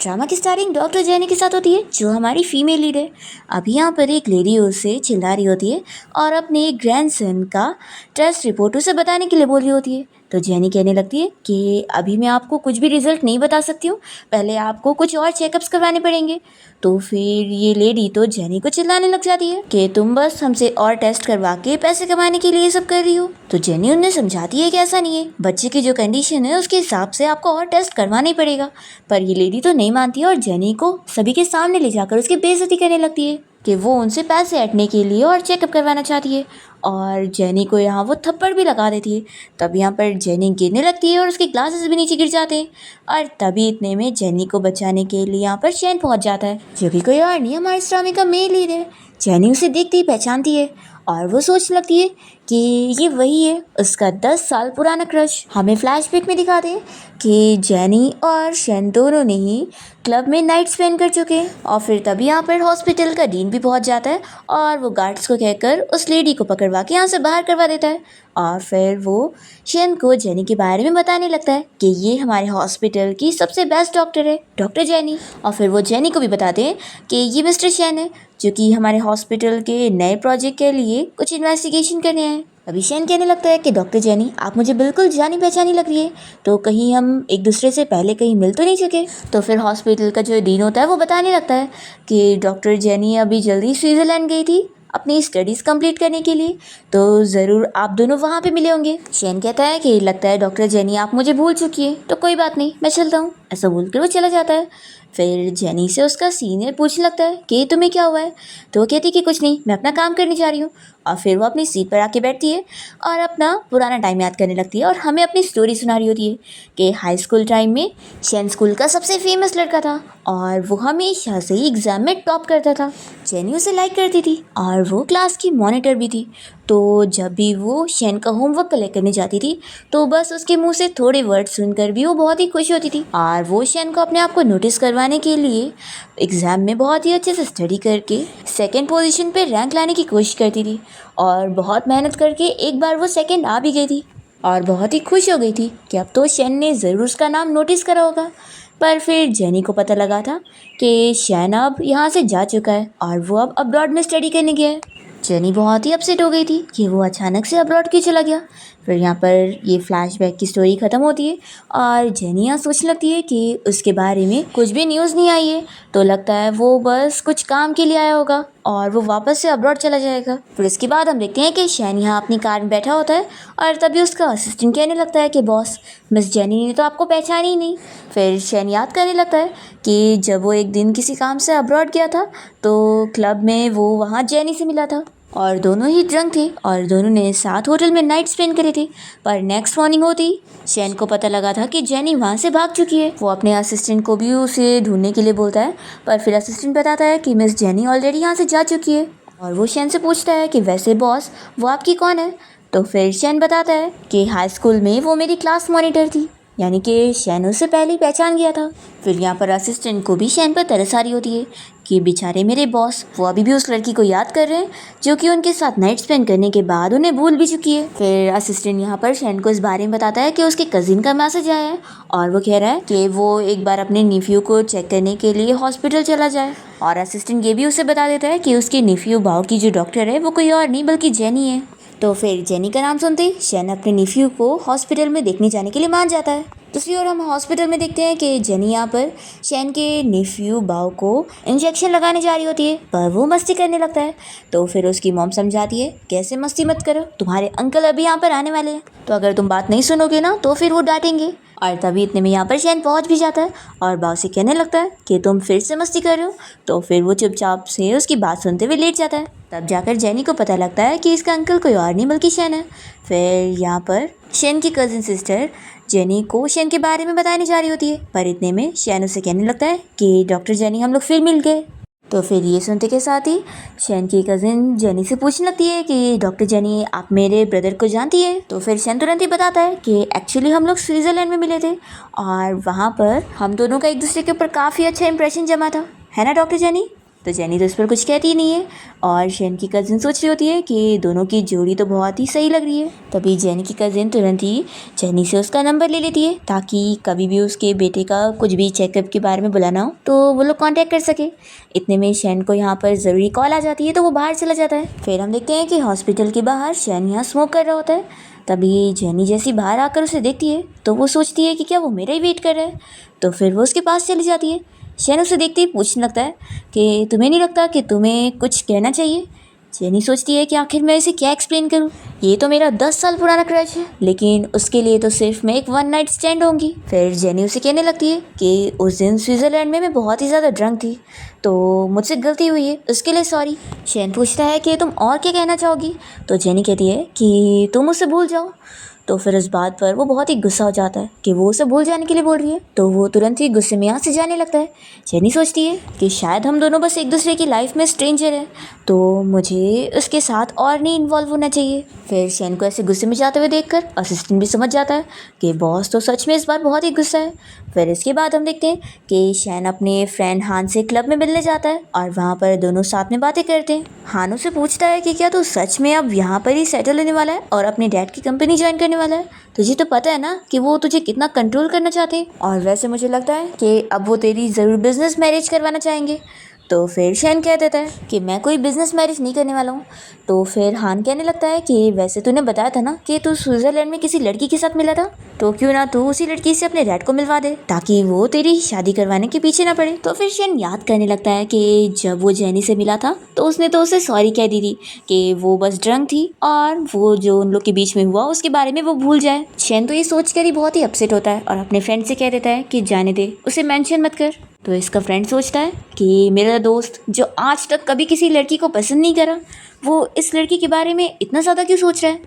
Drama की starting doctor jenny के साथ होती है, जो हमारी फीमेल लीड है। अब यहाँ पर एक लेडी उससे चिल्ला रही होती है और अपने ग्रैंडसन का टेस्ट रिपोर्ट उसे बताने के लिए बोल रही होती है। तो जेनी कहने लगती है कि अभी मैं आपको कुछ भी रिजल्ट नहीं बता सकती हूँ, पहले आपको कुछ और चेकअप्स करवाने पड़ेंगे। तो फिर ये लेडी तो जेनी को चिल्लाने लग जाती है कि तुम बस हमसे और टेस्ट करवा के पैसे कमाने के लिए ये सब कर रही हो। तो जेनी उन्हें समझाती है कि ऐसा नहीं है, बच्चे की जो कंडीशन है उसके हिसाब से आपको और टेस्ट करवाना ही पड़ेगा। पर ये लेडी तो नहीं मानती है और जेनी को सभी के सामने ले जाकर उसकी बेइज्जती करने लगती है कि वो उनसे पैसे ऐंठने के लिए और चेकअप करवाना चाहती है। और जेनी को यहाँ वो थप्पड़ भी लगा देती है। तब यहाँ पर जेनी गिरने लगती है और उसके ग्लासेस भी नीचे गिर जाते हैं। और तभी इतने में जेनी को बचाने के लिए यहाँ पर शैन पहुँच जाता है, जो कि कोई और नहीं हमारे इस ड्रामे का मेन लीड है। जेनी उसे देखते ही पहचानती है और वो सोचने लगती है कि ये वही है, उसका 10 साल पुराना क्रश। हमें फ्लैशबैक में दिखाते हैं कि जेनी और शैन दोनों ने ही क्लब में नाइट स्पेंड कर चुके हैं। और फिर तभी यहाँ पर हॉस्पिटल का डीन भी पहुँच जाता है और वो गार्ड्स को कहकर उस लेडी को पकड़वा के यहाँ से बाहर करवा देता है। और फिर वो शैन को जेनी के बारे में बताने लगता है कि ये हमारे हॉस्पिटल की सबसे बेस्ट डॉक्टर है, डॉक्टर जेनी। और फिर वो जेनी को भी बताते हैं कि ये मिस्टर शैन है, जो कि हमारे हॉस्पिटल के नए प्रोजेक्ट के लिए कुछ इन्वेस्टिगेशन करने आए। अभी शैन कहने लगता है कि डॉक्टर जेनी, आप मुझे बिल्कुल जानी पहचानी लग रही है, तो कहीं हम एक दूसरे से पहले कहीं मिल तो नहीं चुके। तो फिर हॉस्पिटल का जो डीन होता है वो बताने लगता है कि डॉक्टर जेनी अभी जल्दी स्विट्ज़रलैंड गई थी अपनी स्टडीज़ कंप्लीट करने के लिए, तो ज़रूर आप दोनों वहाँ पे मिले होंगे। शैन कहता है कि लगता है डॉक्टर जेनी आप मुझे भूल चुकी है, तो कोई बात नहीं, मैं चलता हूँ। ऐसा बोलकर वो चला जाता है। फिर जेनी से उसका सीनियर पूछने लगता है कि तुम्हें क्या हुआ है। तो वो कहती है कि कुछ नहीं, मैं अपना काम करने जा रही हूँ। और फिर वो अपनी सीट पर आके बैठती है और अपना पुराना टाइम याद करने लगती है और हमें अपनी स्टोरी सुना रही होती है कि हाई स्कूल टाइम में शैन स्कूल का सबसे फेमस लड़का था और वो हमेशा से ही एग्ज़ाम में टॉप करता था। जेनी उसे लाइक करती थी और वो क्लास की मॉनिटर भी थी। तो जब भी वो शैन का होमवर्क कलेक्ट करने जाती थी तो बस उसके मुंह से थोड़े वर्ड सुनकर भी वो बहुत ही खुश होती थी। और वो शैन को अपने आप को नोटिस करवाने के लिए एग्ज़ाम में बहुत ही अच्छे से स्टडी करके सेकंड पोजीशन पे रैंक लाने की कोशिश करती थी। और बहुत मेहनत करके एक बार वो सेकंड आ भी गई थी और बहुत ही खुश हो गई थी कि अब तो शैन ने ज़रूर उसका नाम नोटिस करा होगा। पर फिर जेनी को पता लगा था कि शैन अब यहाँ से जा चुका है और वो अब अब्रॉड में स्टडी करने गया है। जेनी बहुत ही अपसेट हो गई थी कि वो अचानक से अब्रॉड क्यों चला गया। फिर यहाँ पर ये फ्लैशबैक की स्टोरी ख़त्म होती है और जेनी यहाँ सोचने लगती है कि उसके बारे में कुछ भी न्यूज़ नहीं आई है, तो लगता है वो बस कुछ काम के लिए आया होगा और वो वापस से अब्रॉड चला जाएगा। फिर इसके बाद हम देखते हैं कि शैन यहाँ अपनी कार में बैठा होता है और तभी उसका असिस्टेंट कहने लगता है कि बॉस, मिस जेनी ने तो आपको पहचानी ही नहीं। फिर शैन याद करने लगता है कि जब वो एक दिन किसी काम से अब्रॉड गया था तो क्लब में वो वहाँ जेनी से मिला था और दोनों ही ड्रंक थे और दोनों ने साथ होटल में नाइट स्पेंड करे थे। पर नेक्स्ट मॉर्निंग होते ही शैन को पता लगा था कि जेनी वहाँ से भाग चुकी है। वो अपने असिस्टेंट को भी उसे ढूंढने के लिए बोलता है, पर फिर असिस्टेंट बताता है कि मिस जेनी ऑलरेडी यहाँ से जा चुकी है। और वो शैन से पूछता है कि वैसे बॉस, वो आपकी कौन है। तो फिर शैन बताता है कि हाई स्कूल में वो मेरी क्लास मॉनिटर थी, यानी कि शैन उससे पहले ही पहचान गया था। फिर यहाँ पर असिस्टेंट को भी शैन पर तरस आ रही होती है कि बेचारे मेरे बॉस, वो अभी भी उस लड़की को याद कर रहे हैं जो कि उनके साथ नाइट स्पेंड करने के बाद उन्हें भूल भी चुकी है। फिर असिस्टेंट यहाँ पर शैन को इस बारे में बताता है कि उसके कजिन का मैसेज आया है और वो कह रहा है कि वो एक बार अपने निफ्यू को चेक करने के लिए हॉस्पिटल चला जाए। और असिस्टेंट ये भी उसे बता देता है कि उसके निफ्यू भाव की जो डॉक्टर है वो कोई और नहीं बल्कि जेनी है। तो फिर जेनी का नाम सुनते ही शैन अपने निफ्यू को हॉस्पिटल में देखने जाने के लिए मान जाता है। दूसरी ओर हम हॉस्पिटल में देखते हैं कि जेनी यहाँ पर शैन के निफ्यू बाव को इंजेक्शन लगाने जा रही होती है, पर वो मस्ती करने लगता है। तो फिर उसकी मॉम समझाती है, कैसे मस्ती मत करो, तुम्हारे अंकल अभी यहाँ पर आने वाले हैं, तो अगर तुम बात नहीं सुनोगे ना तो फिर वो डांटेंगे। और तभी इतने में यहाँ पर शैन पहुँच भी जाता है और बाव से कहने लगता है कि तुम फिर से मस्ती कर रहे हो। तो फिर वो चुपचाप से उसकी बात सुनते हुए लेट जाता है। तब जाकर जेनी को पता लगता है कि इसका अंकल कोई और नहीं बल्कि शैन है। फिर यहाँ पर शैन की कज़न सिस्टर जेनी को शैन के बारे में बताने जा रही होती है, पर इतने में शैन उसे कहने लगता है कि डॉक्टर जेनी, हम लोग फिर मिल गए। तो फिर ये सुनते के साथ ही शैन की कज़न जेनी से पूछने लगती है कि डॉक्टर जेनी, आप मेरे ब्रदर को जानती है। तो फिर शैन तुरंत ही बताता है कि एक्चुअली हम लोग स्विट्ज़रलैंड में मिले थे और वहाँ पर हम दोनों का एक दूसरे के ऊपर काफ़ी अच्छा इंप्रेशन जमा था, है ना डॉक्टर जेनी। तो जेनी तो इस पर कुछ कहती ही नहीं है और शेन की कज़िन सोच रही होती है कि दोनों की जोड़ी तो बहुत ही सही लग रही है। तभी जेनी की कज़िन तुरंत ही जेनी से उसका नंबर ले लेती है ताकि कभी भी उसके बेटे का कुछ भी चेकअप के बारे में बुलाना हो तो वो लोग कांटेक्ट कर सके। इतने में शेन को यहाँ पर ज़रूरी कॉल आ जाती है तो वो बाहर चला जाता है। फिर हम देखते हैं कि हॉस्पिटल के बाहर शेन यहाँ स्मोक कर रहा होता है। तभी जेनी जैसी बाहर आकर उसे देखती है तो वो सोचती है कि क्या वो मेरा ही वेट कर रहा है, तो फिर वो उसके पास चली जाती है। शेन उसे देखते ही पूछने लगता है कि तुम्हें नहीं लगता कि तुम्हें कुछ कहना चाहिए। जेनी सोचती है कि आखिर मैं इसे क्या एक्सप्लेन करूं, ये तो मेरा 10 साल पुराना क्रश है, लेकिन उसके लिए तो सिर्फ मैं एक वन नाइट स्टैंड होंगी। फिर जेनी उसे कहने लगती है कि उस दिन स्विट्ज़रलैंड में मैं बहुत ही ज़्यादा ड्रंक थी तो मुझसे गलती हुई है, उसके लिए सॉरी। शेन पूछता है कि तुम और क्या कहना चाहोगी, तो जेनी कहती है कि तुम उसे भूल जाओ। तो फिर इस बात पर वो बहुत ही गुस्सा हो जाता है कि वो उसे भूल जाने के लिए बोल रही है, तो वो तुरंत ही गुस्से में यहाँ से जाने लगता है। जेनी सोचती है कि शायद हम दोनों बस एक दूसरे की लाइफ में स्ट्रेंजर हैं, तो मुझे उसके साथ और नहीं इन्वॉल्व होना चाहिए। फिर शेन को ऐसे गुस्से में जाते हुए देखकर असिस्टेंट भी समझ जाता है कि बॉस तो सच में इस बार बहुत ही गुस्सा है। फिर इसके बाद हम देखते हैं कि शेन अपने फ्रेंड हान से क्लब में मिलने जाता है और वहाँ पर दोनों साथ में बातें करते हैं। हान उसे पूछता है कि क्या तू सच में अब यहाँ पर ही सेटल होने वाला है और अपने डैड की कंपनी ज्वाइन करने वाला है। तुझे तो पता है ना कि वो तुझे कितना कंट्रोल करना चाहते हैं, और वैसे मुझे लगता है कि अब वो तेरी ज़रूर बिजनेस मैरिज करवाना चाहेंगे। तो फिर शेन कह देता है कि मैं कोई बिजनेस मैरिज नहीं करने वाला हूँ। तो फिर हान कहने लगता है कि वैसे तूने बताया था ना कि तू स्विट्ज़रलैंड में किसी लड़की के साथ मिला था, तो क्यों ना तू उसी लड़की से अपने डैड को मिलवा दे ताकि वो तेरी शादी करवाने के पीछे ना पड़े। तो फिर शेन याद करने लगता है कि जब वो जेनी से मिला था तो उसने तो उसे सॉरी कह दी थी कि वो बस ड्रंक थी और वो जो उन लोग के बीच में हुआ उसके बारे में वो भूल जाए। शेन तो ये सोच कर ही बहुत ही अपसेट होता है और अपने फ्रेंड से कह देता है कि जाने दे, उसे मेंशन मत कर। तो इसका फ्रेंड सोचता है कि मेरा दोस्त जो आज तक कभी किसी लड़की को पसंद नहीं करा, वो इस लड़की के बारे में इतना ज़्यादा क्यों सोच रहा है।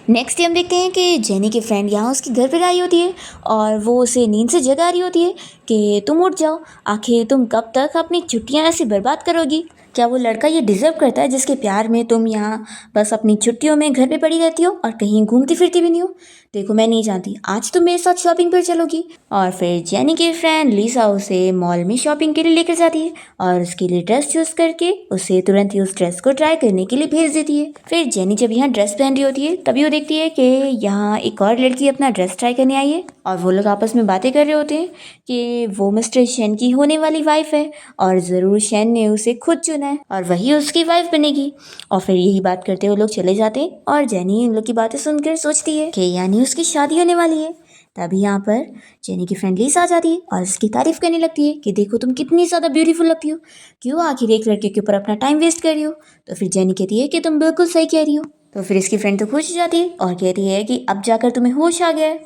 नेक्स्ट डे हम देखते हैं कि जेनी की फ्रेंड यहाँ उसके घर पर आई होती है और वो उसे नींद से जगा रही होती है कि तुम उठ जाओ, आखिर तुम कब तक अपनी छुट्टियाँ ऐसे बर्बाद करोगी। क्या वो लड़का ये डिज़र्व करता है जिसके प्यार में तुम यहाँ बस अपनी छुट्टियों में घर पे पड़ी रहती हो और कहीं घूमती फिरती भी नहीं हो। देखो मैं नहीं जानती, आज तुम मेरे साथ शॉपिंग पर चलोगी। और फिर जेनी की फ्रेंड लीसा उसे मॉल में शॉपिंग के लिए लेकर जाती है और उसके लिए ड्रेस चूज करके उसे तुरंत ही उस ड्रेस को ट्राई करने के लिए भेज देती है। फिर जेनी जब यहाँ ड्रेस पहन रही होती है तभी वो देखती है कि यहाँ एक और लड़की अपना ड्रेस ट्राई करने आई है और वो लोग आपस में बातें कर रहे होते हैं कि वो मिस्टर शेन की होने वाली वाइफ है और ज़रूर शेन ने उसे खुद चुना है और वही उसकी वाइफ बनेगी। और फिर यही बात करते हुए लोग चले जाते हैं और जेनी इन लोग की बातें सुनकर सोचती है कि यानी उसकी शादी होने वाली है। तभी यहाँ पर जेनी की फ्रेंड लीसा आ जाती है और उसकी तारीफ करने लगती है कि देखो तुम कितनी ज़्यादा ब्यूटीफुल लगती हो, क्यों आखिर एक लड़के के ऊपर अपना टाइम वेस्ट कर रही हो। तो फिर जेनी कहती है कि तुम बिल्कुल सही कह रही हो। तो फिर इसकी फ्रेंड तो खुश हो जाती है और कहती है कि अब जाकर तुम्हें होश आ गया है।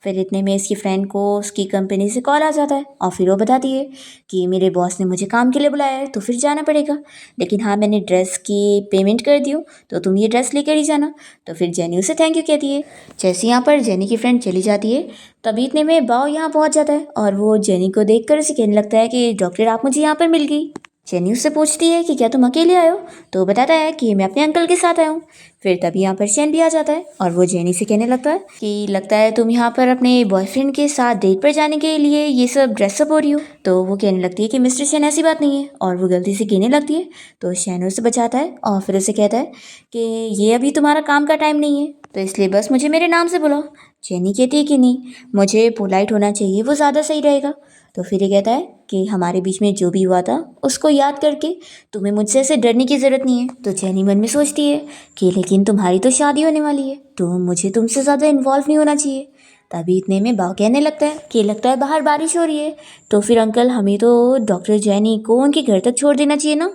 फिर इतने में इसकी फ्रेंड को उसकी कंपनी से कॉल आ जाता है और फिर वो बताती है कि मेरे बॉस ने मुझे काम के लिए बुलाया है तो फिर जाना पड़ेगा, लेकिन हाँ मैंने ड्रेस की पेमेंट कर दी हो तो तुम ये ड्रेस लेकर ही जाना। तो फिर जेनी उसे थैंक यू कहती है। जैसे यहाँ पर जेनी की फ्रेंड चली जाती है तभी इतने में बाव यहाँ पहुँच जाता है और वो जेनी को देख कर उसे कहने लगता है कि डॉक्टर आप मुझे यहाँ पर मिल गई। जेनी उससे पूछती है कि क्या तुम अकेले आए हो, तो बताता है कि मैं अपने अंकल के साथ आया हूँ। फिर तभी यहाँ पर शेन भी आ जाता है और वो जेनी से कहने लगता है कि लगता है तुम यहाँ पर अपने बॉयफ्रेंड के साथ डेट पर जाने के लिए ये सब ड्रेसअप हो रही हो। तो वो कहने लगती है कि मिस्टर शेन ऐसी बात नहीं है और वो गलती से कहने लगती है। तो शेन उसे बचाता है और फिर उसे कहता है कि ये अभी तुम्हारा काम का टाइम नहीं है तो इसलिए बस मुझे मेरे नाम से बुलाओ। जेनी कहती है कि नहीं, मुझे पोलाइट होना चाहिए, वो ज़्यादा सही रहेगा। तो फिर ये कहता है कि हमारे बीच में जो भी हुआ था उसको याद करके तुम्हें मुझसे ऐसे डरने की ज़रूरत नहीं है। तो जेनी मन में सोचती है कि लेकिन तुम्हारी तो शादी होने वाली है तो मुझे तुमसे ज़्यादा इन्वॉल्व नहीं होना चाहिए। तभी इतने में बाव कहने लगता है कि लगता है बाहर बारिश हो रही है, तो फिर अंकल हमें तो डॉक्टर जेनी को उनके घर तक छोड़ देना चाहिए ना।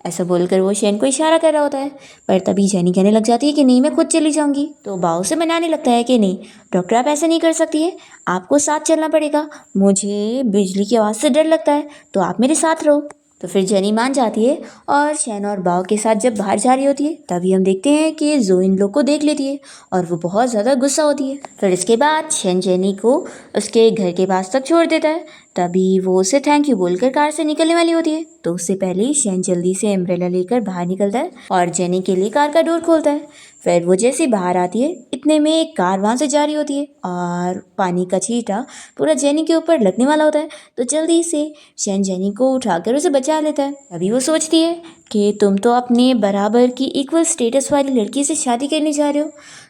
ऐसा बोलकर वो शेन को इशारा कर रहा होता है, पर तभी जेनी कहने लग जाती है कि नहीं मैं खुद चली जाऊंगी। तो बाव से मनाने लगता है कि नहीं डॉक्टर आप ऐसा नहीं कर सकती है, आपको साथ चलना पड़ेगा, मुझे बिजली की आवाज़ से डर लगता है तो आप मेरे साथ रहो। तो फिर जेनी मान जाती है और शेन और बाव के साथ जब बाहर जा रही होती है तभी हम देखते हैं कि जो इन लोग को देख लेती है और वो बहुत ज़्यादा गुस्सा होती है। फिर इसके बाद शेन जेनी को उसके घर के पास तक छोड़ देता है। तभी वो उसे थैंक यू बोलकर कार से निकलने वाली होती है तो उससे पहले शेन जल्दी से अम्ब्रेला लेकर बाहर निकलता है और जेनी के लिए कार का डोर खोलता है। फिर वो जैसे ही बाहर आती है इतने में एक कार वहाँ से जा रही होती है और पानी का छींटा पूरा जेनी के ऊपर लगने वाला होता है। तो जल्दी से शैन जेनी को उठाकर उसे बचा लेता है। अभी वो सोचती है कि तुम तो अपने बराबर की इक्वल स्टेटस वाली लड़की से शादी करने जा रहे हो,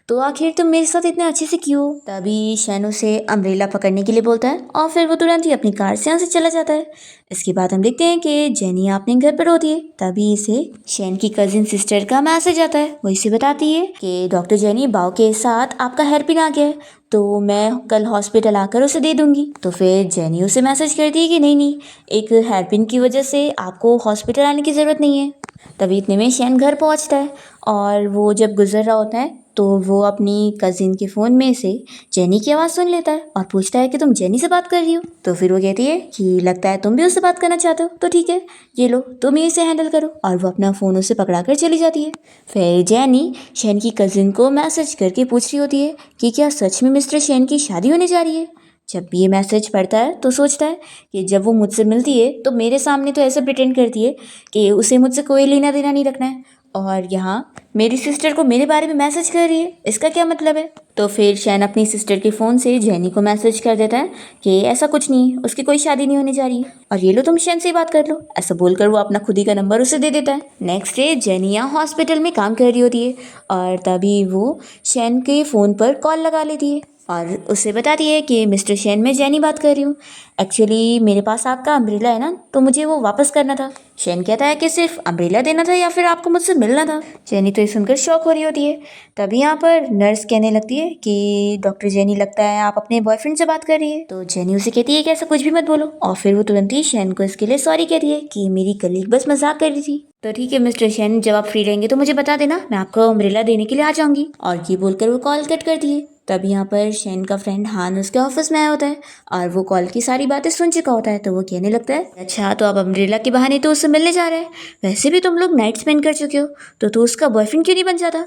तो आखिर तुम मेरे साथ इतने अच्छे से क्यों हो? तभी शैन उसे अम्ब्रेला पकड़ने के लिए बोलता है और फिर वो तुरंत ही अपनी कार से यहाँ से चला जाता है। इसके बाद हम देखते हैं कि जेनी अपने घर पर होती है। तभी इसे शैन की कजिन सिस्टर का मैसेज आता है। वो इसे बताती है कि डॉक्टर जेनी बाव के साथ आपका हेयरपिन आ गया है, तो मैं कल हॉस्पिटल आकर उसे दे दूंगी। तो फिर जेनी उसे मैसेज करती है कि नहीं नहीं, एक हेयरपिन की वजह से आपको हॉस्पिटल आने की ज़रूरत नहीं है। तभी इतने में शैन घर पहुंचता है और वो जब गुजर रहा होता है तो वो अपनी कज़िन के फ़ोन में से जेनी की आवाज़ सुन लेता है और पूछता है कि तुम जेनी से बात कर रही हो? तो फिर वो कहती है कि लगता है तुम भी उससे बात करना चाहते हो, तो ठीक है, ये लो तुम ही इसे हैंडल करो। और वो अपना फ़ोन उसे पकड़ा कर चली जाती है। फिर जेनी शैन की कज़िन को मैसेज करके पूछ रही होती है कि क्या सच में मिस्टर शैन की शादी होने जा रही है। जब ये मैसेज पढ़ता है तो सोचता है कि जब वो मुझसे मिलती है तो मेरे सामने तो ऐसे प्रिटेंड करती है कि उसे मुझसे कोई लेना देना नहीं रखना है, और यहाँ मेरी सिस्टर को मेरे बारे में मैसेज कर रही है, इसका क्या मतलब है? तो फिर शैन अपनी सिस्टर के फ़ोन से जेनी को मैसेज कर देता है कि ऐसा कुछ नहीं है, उसकी कोई शादी नहीं होने जा रही है और ये लो तुम शैन से बात कर लो। ऐसा बोलकर वो अपना खुद ही का नंबर उसे दे देता है। नेक्स्ट डे जेनी यहाँ हॉस्पिटल में काम कर रही होती है और तभी वो शैन के फ़ोन पर कॉल लगा लेती है और उसे बताती है कि मिस्टर शैन, मैं जेनी बात कर रही हूँ। एक्चुअली मेरे पास आपका अम्ब्रेला है ना, तो मुझे वो वापस करना था। शैन कहता है कि सिर्फ अम्ब्रेला देना था या फिर आपको मुझसे मिलना था? जेनी तो ये सुनकर शॉक हो रही होती है। तभी यहाँ पर नर्स कहने लगती है कि डॉक्टर जेनी, लगता है आप अपने बॉयफ्रेंड से बात कर रही है। तो जेनी उसे कहती है कि ऐसा कुछ भी मत बोलो और फिर वो तुरंत ही शैन को इसके लिए सॉरी कहती है कि मेरी कलीग बस मजाक कर रही थी। तो ठीक है मिस्टर शैन, जब आप फ्री रहेंगे तो मुझे बता देना, मैं आपको अम्ब्रेला देने के लिए आ जाऊंगी। और ये बोलकर वो कॉल कट करती है। तब यहाँ पर शैन का फ्रेंड हान उसके ऑफिस में आया होता है और वो कॉल की सारी बातें सुन चुका होता है। तो वो कहने लगता है, अच्छा तो आप अम्ब्रेला के बहाने तो उससे मिलने जा रहे हैं, वैसे भी तुम लोग नाइट स्पेंड कर चुके हो, तो उसका बॉयफ्रेंड क्यों नहीं बन जाता?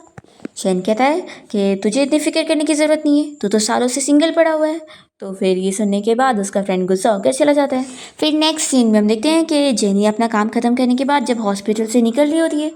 शैन कहता है कि तुझे इतनी फिक्र करने की ज़रूरत नहीं है, तू तो सालों से सिंगल पड़ा हुआ है। तो फिर ये सुनने के बाद उसका फ्रेंड गुस्सा होकर चला जाता है। फिर नेक्स्ट सीन में हम देखते हैं कि जेनी अपना काम ख़त्म करने के बाद जब हॉस्पिटल से निकल रही होती है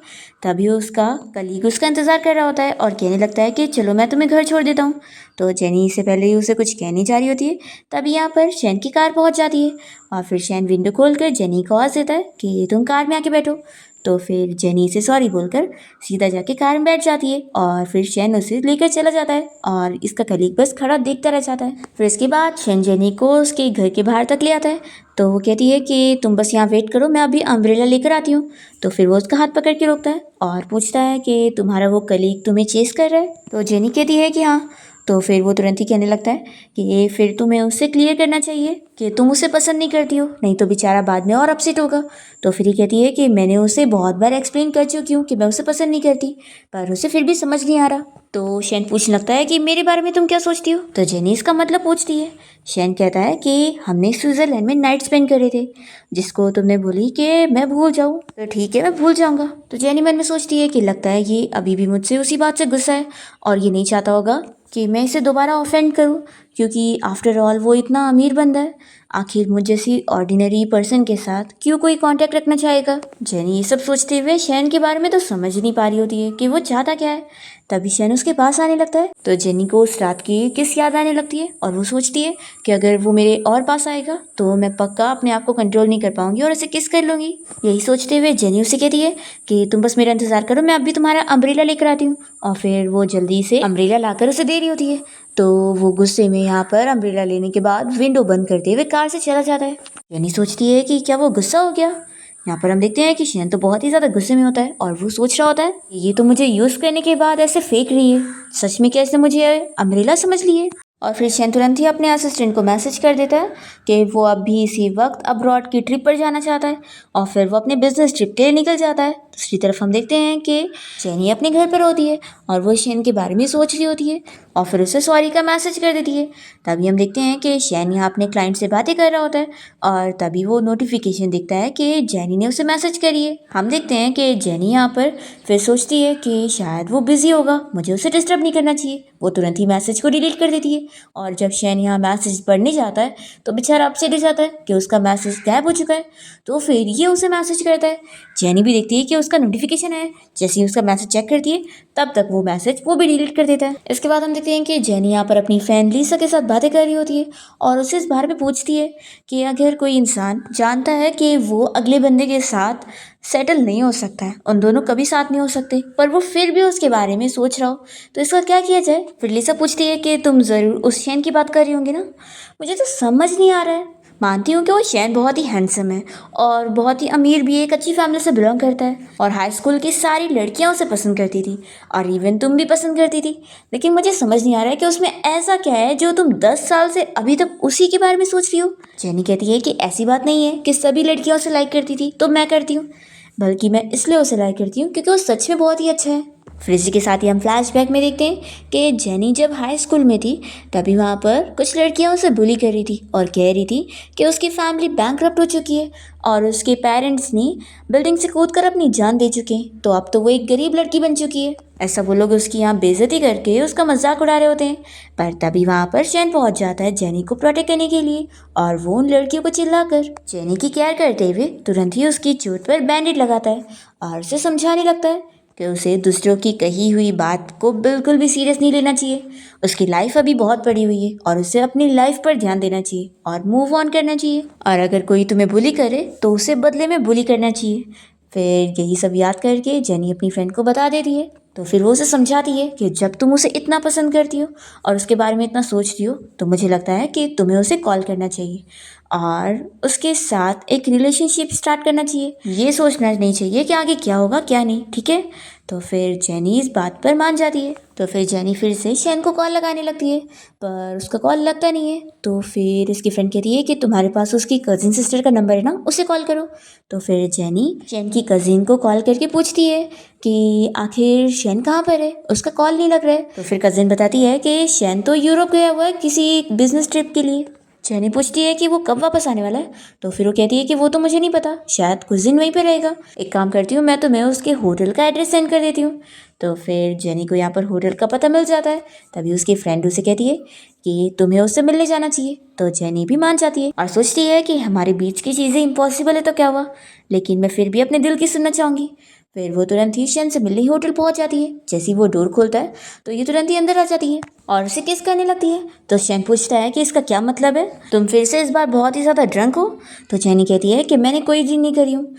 तभी उसका कलीग उसका इंतज़ार कर रहा होता है और कहने लगता है कि चलो मैं तुम्हें घर छोड़ देता हूँ। तो जेनी इससे पहले ही उसे कुछ कहने जा रही होती है तभी यहाँ पर शैन की कार पहुँच जाती है और फिर शैन विंडो खोलकर जेनी को आवाज़ देता है कि तुम कार में आके बैठो। तो फिर जेनी से सॉरी बोलकर सीधा जाके कार में बैठ जाती है और फिर शैन उसे लेकर चला जाता है और इसका कलीग बस खड़ा देखता रह जाता है। फिर इसके बाद शैन जेनी को उसके घर के बाहर तक ले आता है। तो वो कहती है कि तुम बस यहाँ वेट करो, मैं अभी अम्ब्रेला लेकर आती हूँ। तो फिर वो उसका हाथ पकड़ के रोकता है और पूछता है कि तुम्हारा वो कलीग तुम्हें चेस कर रहा है? तो जेनी कहती है कि हाँ। तो फिर वो तुरंत ही कहने लगता है कि फिर तुम्हें उससे क्लियर करना चाहिए कि तुम उसे पसंद नहीं करती हो, नहीं तो बेचारा बाद में और अपसेट होगा। तो फिर ये कहती है कि मैंने उसे बहुत बार एक्सप्लेन कर चुकी हूँ कि मैं उसे पसंद नहीं करती, पर उसे फिर भी समझ नहीं आ रहा। तो शैन पूछने लगता है कि मेरे बारे में तुम क्या सोचती हो? तो जेनी इसका मतलब पूछती है। शैन कहता है कि हमने स्विट्ज़रलैंड में नाइट स्पेंड करे थे, जिसको तुमने बोली कि मैं भूल जाऊँ। तो ठीक है, मैं भूल जाऊँगा। तो जेनी मन में सोचती है कि लगता है ये अभी भी मुझसे उसी बात से गुस्सा है और ये नहीं चाहता होगा कि मैं इसे दोबारा ऑफेंड करूं, क्योंकि आफ्टर ऑल वो इतना अमीर बंदा है, आखिर मुझ जैसी ऑर्डिनरी पर्सन के साथ क्यों कोई कांटेक्ट रखना चाहेगा। जेनी ये सब सोचते हुए शैन के बारे में तो समझ नहीं पा रही होती है कि वो चाहता क्या है। तभी शैन उसके पास आने लगता है तो जेनी को उस रात की किस याद आने लगती है और वो सोचती है कि अगर वो मेरे और पास आएगा तो मैं पक्का अपने आप को कंट्रोल नहीं कर पाऊंगी और उसे किस कर लूँगी। यही सोचते हुए जेनी उसे कहती है कि तुम बस मेरा इंतज़ार करो, मैं अभी तुम्हारा अम्ब्रेला लेकर आती हूँ। और फिर वो जल्दी से अम्ब्रेला लाकर उसे दे रही होती है। तो वो गुस्से में यहाँ पर अम्ब्रेला लेने के बाद विंडो बंद करते हुए कार से चला जाता है। जेनी सोचती है कि क्या वो गुस्सा हो गया। यहाँ पर हम देखते हैं कि शैन तो बहुत ही ज़्यादा गुस्से में होता है और वो सोच रहा होता है ये तो मुझे यूज़ करने के बाद ऐसे फेंक रही है, सच में क्या इसने मुझे अम्ब्रेला समझ ली है? और फिर शैन तुरंत ही अपने असिस्टेंट को मैसेज कर देता है कि वो अभी इसी वक्त अब्रॉड की ट्रिप पर जाना चाहता है और फिर वो अपने बिजनेस ट्रिप के लिए निकल जाता है। दूसरी तरफ हम देखते हैं कि जेनी अपने घर पर होती है और वो शैन के बारे में सोच रही होती है और फिर उसे सॉरी का मैसेज कर देती है। तभी हम देखते हैं कि शैन यहाँ अपने क्लाइंट से बातें कर रहा होता है और तभी वो नोटिफिकेशन दिखता है कि जेनी ने उसे मैसेज करी है। हम देखते हैं कि जेनी यहाँ पर फिर सोचती है कि शायद वो बिजी होगा, मुझे उसे डिस्टर्ब नहीं करना चाहिए। वो तुरंत ही मैसेज को डिलीट कर देती है और जब शैन यहाँ मैसेज पढ़ने जाता है तो बेचारा अपसेट हो जाता है कि उसका मैसेज गायब हो चुका है। तो फिर ये उसे मैसेज करता है। जेनी भी देखती है कि उसका नोटिफिकेशन है। जैसे ही उसका मैसेज चेक करती है तब तक वो मैसेज वो भी डिलीट कर देता है। इसके बाद हम देखते हैं कि जेनी यहाँ पर अपनी फ्रेंड लीसा के साथ बातें कर रही होती है और उसे इस बारे में पूछती है कि अगर कोई इंसान जानता है कि वो अगले बंदे के साथ सेटल नहीं हो सकता है, उन दोनों कभी साथ नहीं हो सकते, पर वो फिर भी उसके बारे में सोच रहा हो, तो इसका क्या किया जाए। फिर लीसा पूछती है कि तुम ज़रूर उस शैन की बात कर रही होंगी ना। मुझे तो समझ नहीं आ रहा है। मानती हूँ कि वो शैन बहुत ही हैंडसम है और बहुत ही अमीर भी है, एक अच्छी फैमिली से बिलोंग करता है और हाई स्कूल की सारी लड़कियां उसे पसंद करती थी और इवन तुम भी पसंद करती थी। लेकिन मुझे समझ नहीं आ रहा है कि उसमें ऐसा क्या है जो तुम 10 साल से अभी तक उसी के बारे में सोच रही हो। जेनी कहती है कि ऐसी बात नहीं है कि सभी लड़कियां उसे लाइक करती थी तो मैं करती हूँ, बल्कि मैं इसलिए उसे लाइक करती हूँ क्योंकि वो सच में बहुत ही अच्छा है। फिर इसी के साथ ही हम फ्लैशबैक में देखते हैं कि जेनी जब हाई स्कूल में थी तभी वहाँ पर कुछ लड़कियां उसे बुली कर रही थी और कह रही थी कि उसकी फैमिली बैंकरप्ट हो चुकी है और उसके पेरेंट्स ने बिल्डिंग से कूद कर अपनी जान दे चुके हैं, तो अब तो वो एक गरीब लड़की बन चुकी है। ऐसा वो लोग उसकी यहाँ बेइज्जती करके उसका मजाक उड़ा रहे होते हैं। पर तभी वहाँ पर शैन पहुँच जाता है जेनी को प्रोटेक्ट करने के लिए और वो उन लड़कियों को चिल्लाकर जेनी की केयर करते हुए तुरंत ही उसकी चोट पर बैंडेज लगाता है और उसे समझाने लगता है कि उसे दूसरों की कही हुई बात को बिल्कुल भी सीरियस नहीं लेना चाहिए। उसकी लाइफ अभी बहुत पड़ी हुई है और उसे अपनी लाइफ पर ध्यान देना चाहिए और मूव ऑन करना चाहिए, और अगर कोई तुम्हें बुली करे तो उसे बदले में बुली करना चाहिए। फिर यही सब याद करके जेनी अपनी फ्रेंड को बता देती है। तो फिर वो उसे समझाती है कि जब तुम उसे इतना पसंद करती हो और उसके बारे में इतना सोचती हो तो मुझे लगता है कि तुम्हें उसे कॉल करना चाहिए और उसके साथ एक रिलेशनशिप स्टार्ट करना चाहिए। ये सोचना नहीं चाहिए कि आगे क्या होगा क्या नहीं, ठीक है। तो फिर जेनी इस बात पर मान जाती है। तो फिर जेनी फिर से शैन को कॉल लगाने लगती है पर उसका कॉल लगता नहीं है। तो फिर इसकी फ्रेंड कहती है कि तुम्हारे पास उसकी कज़िन सिस्टर का नंबर है ना, उसे कॉल करो। तो फिर जेनी शैन की कज़िन को कॉल करके पूछती है कि आखिर शैन कहाँ पर है, उसका कॉल नहीं लग रहा है। तो फिर कज़िन बताती है कि शैन तो यूरोप गया हुआ है किसी बिजनेस ट्रिप के लिए। जेनी पूछती है कि वो कब वापस आने वाला है। तो फिर वो कहती है कि वो तो मुझे नहीं पता, शायद कुछ दिन वहीं पे रहेगा। एक काम करती हूँ, मैं तुम्हें उसके होटल का एड्रेस सेंड कर देती हूँ। तो फिर जेनी को यहाँ पर होटल का पता मिल जाता है। तभी उसकी फ्रेंड उसे कहती है कि तुम्हें उससे मिलने जाना चाहिए। तो जेनी भी मान जाती है और सोचती है कि हमारे बीच की चीज़ें इम्पॉसिबल है तो क्या हुआ, लेकिन मैं फिर भी अपने दिल की सुनना चाहूँगी। फिर वो तुरंत ही शैन से मिलने ही होटल पहुंच जाती है। जैसे ही वो डोर खोलता है तो ये तुरंत ही अंदर आ जाती है और उसे किस करने लगती है। तो शैन पूछता है कि इसका क्या मतलब है, तुम फिर से इस बार बहुत ही ज़्यादा ड्रंक हो। तो जेनी कहती है कि मैंने कोई ड्रिंक नहीं करी हूँ।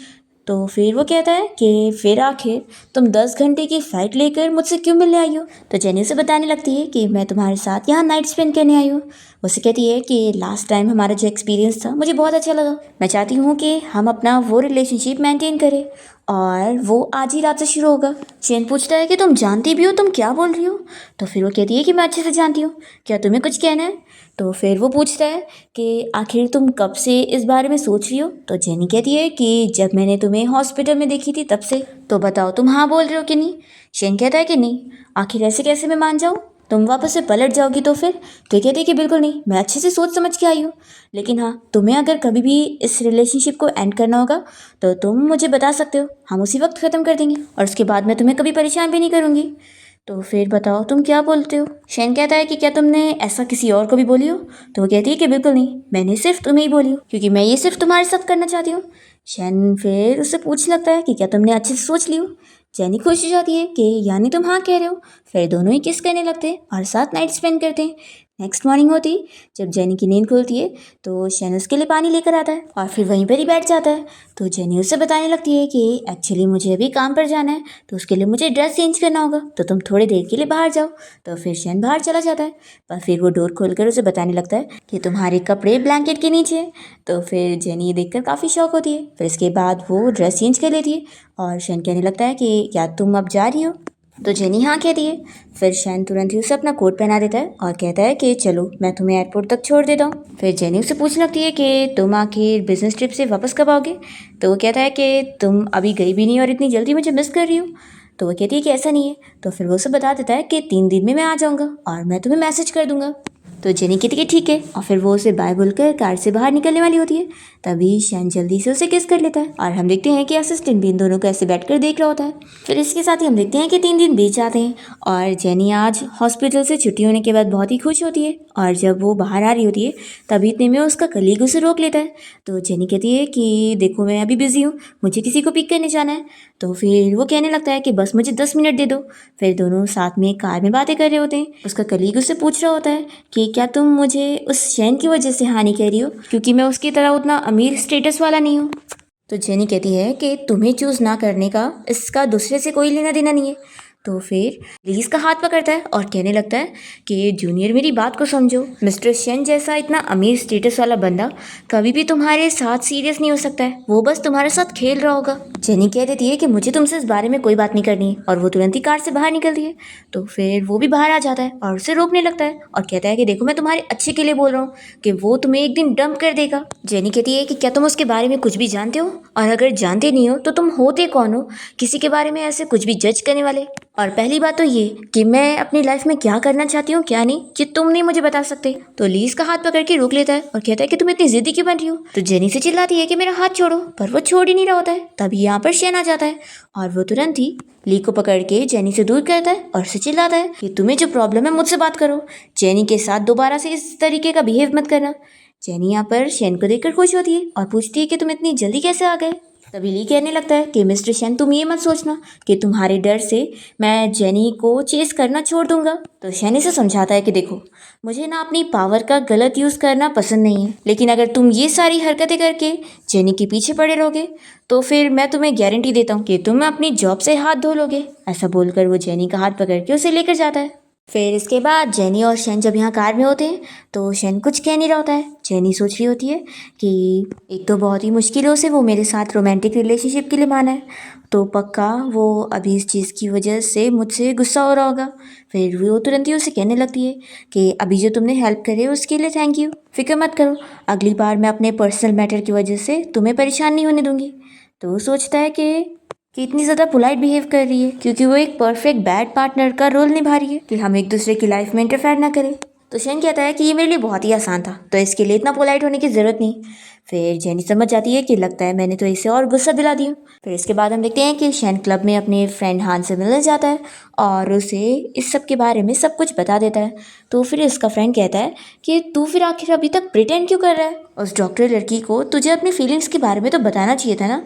तो फिर वो कहता है कि फिर आखिर तुम 10 घंटे की फ़्लाइट लेकर मुझसे क्यों मिलने आई हो। तो जेनी उसे बताने लगती है कि मैं तुम्हारे साथ यहाँ नाइट स्पेंड करने आई हूँ। उसे कहती है कि लास्ट टाइम हमारा जो एक्सपीरियंस था मुझे बहुत अच्छा लगा, मैं चाहती हूँ कि हम अपना वो रिलेशनशिप मेंटेन करें और वो आज ही रात से शुरू होगा। चैन पूछता है कि तुम जानती भी हो तुम क्या बोल रही हो। तो फिर वो कहती है कि मैं अच्छे से जानती हूँ, क्या तुम्हें कुछ कहना है। तो फिर वो पूछता है कि आखिर तुम कब से इस बारे में सोच रही हो। तो जेनी कहती है कि जब मैंने तुम्हें हॉस्पिटल में देखी थी तब से। तो बताओ तुम हाँ बोल रहे हो कि नहीं। शेन कहता है कि नहीं, आखिर ऐसे कैसे मैं मान जाऊँ, तुम वापस से पलट जाओगी तो फिर। तो ये कहती है कि बिल्कुल नहीं, मैं अच्छे से सोच समझ के आई हूँ, लेकिन हाँ तुम्हें अगर कभी भी इस रिलेशनशिप को एंड करना होगा तो तुम मुझे बता सकते हो, हम उसी वक्त ख़त्म कर देंगे और उसके बाद मैं तुम्हें कभी परेशान भी नहीं करूँगी। तो फिर बताओ तुम क्या बोलते हो। शैन कहता है कि क्या तुमने ऐसा किसी और को भी बोली हो। तो वो कहती है कि बिल्कुल नहीं, मैंने सिर्फ तुम्हें ही बोली हो क्योंकि मैं ये सिर्फ तुम्हारे साथ करना चाहती हूँ। शैन फिर उससे पूछने लगता है कि क्या तुमने अच्छे से सोच ली हो। जेनी खुश हो जाती है कि यानी तुम हाँ कह रहे हो। फिर दोनों ही किस करने लगते हैं और साथ नाइट स्पेंड करते हैं। नेक्स्ट मॉर्निंग होती जब जेनी की नींद खुलती है तो शैन उसके लिए पानी लेकर आता है और फिर वहीं पर ही बैठ जाता है। तो जेनी उससे बताने लगती है कि एक्चुअली मुझे अभी काम पर जाना है तो उसके लिए मुझे ड्रेस चेंज करना होगा, तो तुम थोड़ी देर के लिए बाहर जाओ। तो फिर शैन बाहर चला जाता है पर फिर वो डोर खोलकर उसे बताने लगता है कि तुम्हारे कपड़े ब्लैंकेट के नीचे हैं। तो फिर जेनी ये देखकर काफ़ी शौक होती है। फिर इसके बाद वो ड्रेस चेंज कर लेती है और शैन कहने लगता है कि क्या तुम अब जा रही हो। तो जेनी हाँ कहती है। फिर शैन तुरंत ही उसे अपना कोट पहना देता है और कहता है कि चलो मैं तुम्हें एयरपोर्ट तक छोड़ देता हूँ। फिर जेनी उससे पूछने लगती है कि तुम आखिर बिजनेस ट्रिप से वापस कब आओगे। तो वो कहता है कि तुम अभी गई भी नहीं और इतनी जल्दी मुझे मिस कर रही हो। तो वो कहती है कि ऐसा नहीं है। तो फिर वो उसे बता देता है कि 3 दिन में मैं आ जाऊँगा और मैं तुम्हें मैसेज कर दूँगा। तो जेनी कहती है कि ठीक है, और फिर वो उसे बाय बोलकर कार से बाहर निकलने वाली होती है। तभी शैन जल्दी से उसे किस कर लेता है और हम देखते हैं कि असिस्टेंट भी इन दोनों को ऐसे बैठकर देख रहा होता है। फिर इसके साथ ही हम देखते हैं कि 3 दिन बीत जाते हैं और जेनी आज हॉस्पिटल से छुट्टी होने के बाद बहुत ही खुश होती है। और जब वो बाहर आ रही होती है तभी इतने में उसका कलीग उसे रोक लेता है। तो जेनी कहती है कि देखो मैं अभी बिजी हूँ, मुझे किसी को पिक करने जाना है। तो फिर वो कहने लगता है कि बस मुझे 10 मिनट दे दो। फिर दोनों साथ में कार में बातें कर रहे होते हैं। उसका कलीग उससे पूछ रहा होता है कि क्या तुम मुझे उस शैन की वजह से हानि कह रही हो, क्योंकि मैं उसकी तरह उतना अमीर स्टेटस वाला नहीं हूँ। तो जेनी कहती है कि तुम्हें चूज़ ना करने का इसका दूसरे से कोई लेना देना नहीं है। तो फिर लीज का हाथ पकड़ता है और कहने लगता है कि जूनियर मेरी बात को समझो, मिस्टर शेन जैसा इतना अमीर स्टेटस वाला बंदा कभी भी तुम्हारे साथ सीरियस नहीं हो सकता है, वो बस तुम्हारे साथ खेल रहा होगा। जेनी कह देती है कि मुझे तुमसे इस बारे में कोई बात नहीं करनी है और वो तुरंत ही कार से बाहर निकलती है। तो फिर वो भी बाहर आ जाता है और उसे रोकने लगता है और कहता है कि देखो मैं तुम्हारे अच्छे के लिए बोल रहा हूँ कि वो तुम्हें एक दिन डंप कर देगा। जेनी कहती है कि क्या तुम उसके बारे में कुछ भी जानते हो, और अगर जानते नहीं हो तो तुम होते कौन हो किसी के बारे में ऐसे कुछ भी जज करने वाले। और पहली बात तो ये कि मैं अपनी लाइफ में क्या करना चाहती हूँ क्या नहीं कि तुम नहीं मुझे बता सकते। तो लीज का हाथ पकड़ के रोक लेता है और कहता है कि तुम इतनी जिद्दी क्यों बन रही हो। तो जेनी से चिल्लाती है कि मेरा हाथ छोड़ो, पर वो छोड़ ही नहीं रहा होता है। तभी यहाँ पर शेन आ जाता है और वो तुरंत ही ली को पकड़ के जेनी से दूर करता है और उसे चिल्लाता है कि तुम्हें जो प्रॉब्लम है मुझसे बात करो, जेनी के साथ दोबारा से इस तरीके का बिहेव मत करना। जेनी यहाँ पर शेन को देखकर खुश होती है और पूछती है कि तुम इतनी जल्दी कैसे आ गए। तभी ली कहने लगता है कि मिस्टर शेन तुम ये मत सोचना कि तुम्हारे डर से मैं जेनी को चेस करना छोड़ दूंगा। तो शेन इसे समझाता है कि देखो मुझे ना अपनी पावर का गलत यूज़ करना पसंद नहीं है, लेकिन अगर तुम ये सारी हरकतें करके जेनी के पीछे पड़े रहोगे तो फिर मैं तुम्हें गारंटी देता हूँ कि तुम अपनी जॉब से हाथ धो लोगे। ऐसा बोलकर वो जेनी का हाथ पकड़ के उसे लेकर जाता है। फिर इसके बाद जेनी और शेन जब यहाँ कार में होते हैं तो शेन कुछ कह नहीं रहा होता है। जेनी सोच रही होती है कि एक तो बहुत ही मुश्किलों से वो मेरे साथ रोमांटिक रिलेशनशिप के लिए माना है, तो पक्का वो अभी इस चीज़ की वजह से मुझसे गुस्सा हो रहा होगा। फिर वो तुरंत ही उसे कहने लगती है कि अभी जो तुमने हेल्प करे उसके लिए थैंक यू, फिक्र मत करो, अगली बार मैं अपने पर्सनल मैटर की वजह से तुम्हें परेशान नहीं होने दूंगी। तो वो सोचता है कि इतनी ज़्यादा पोलाइट बिहेव कर रही है क्योंकि वो एक परफेक्ट बैड पार्टनर का रोल निभा रही है कि हम एक दूसरे की लाइफ में इंटरफेयर ना करें। तो शेन कहता है कि ये मेरे लिए बहुत ही आसान था, तो इसके लिए इतना पोलाइट होने की ज़रूरत नहीं। फिर जेनी समझ जाती है कि लगता है मैंने तो इसे और गुस्सा दिला दिया। फिर इसके बाद हम देखते हैं कि शेन क्लब में अपने फ्रेंड हान से मिलने जाता है और उसे इस सब के बारे में सब कुछ बता देता है। तो फिर इसका फ्रेंड कहता है कि तू फिर आखिर अभी तक प्रिटेंड क्यों कर रहा है, उस डॉक्टर लड़की को तुझे अपनी फीलिंग्स के बारे में तो बताना चाहिए था ना,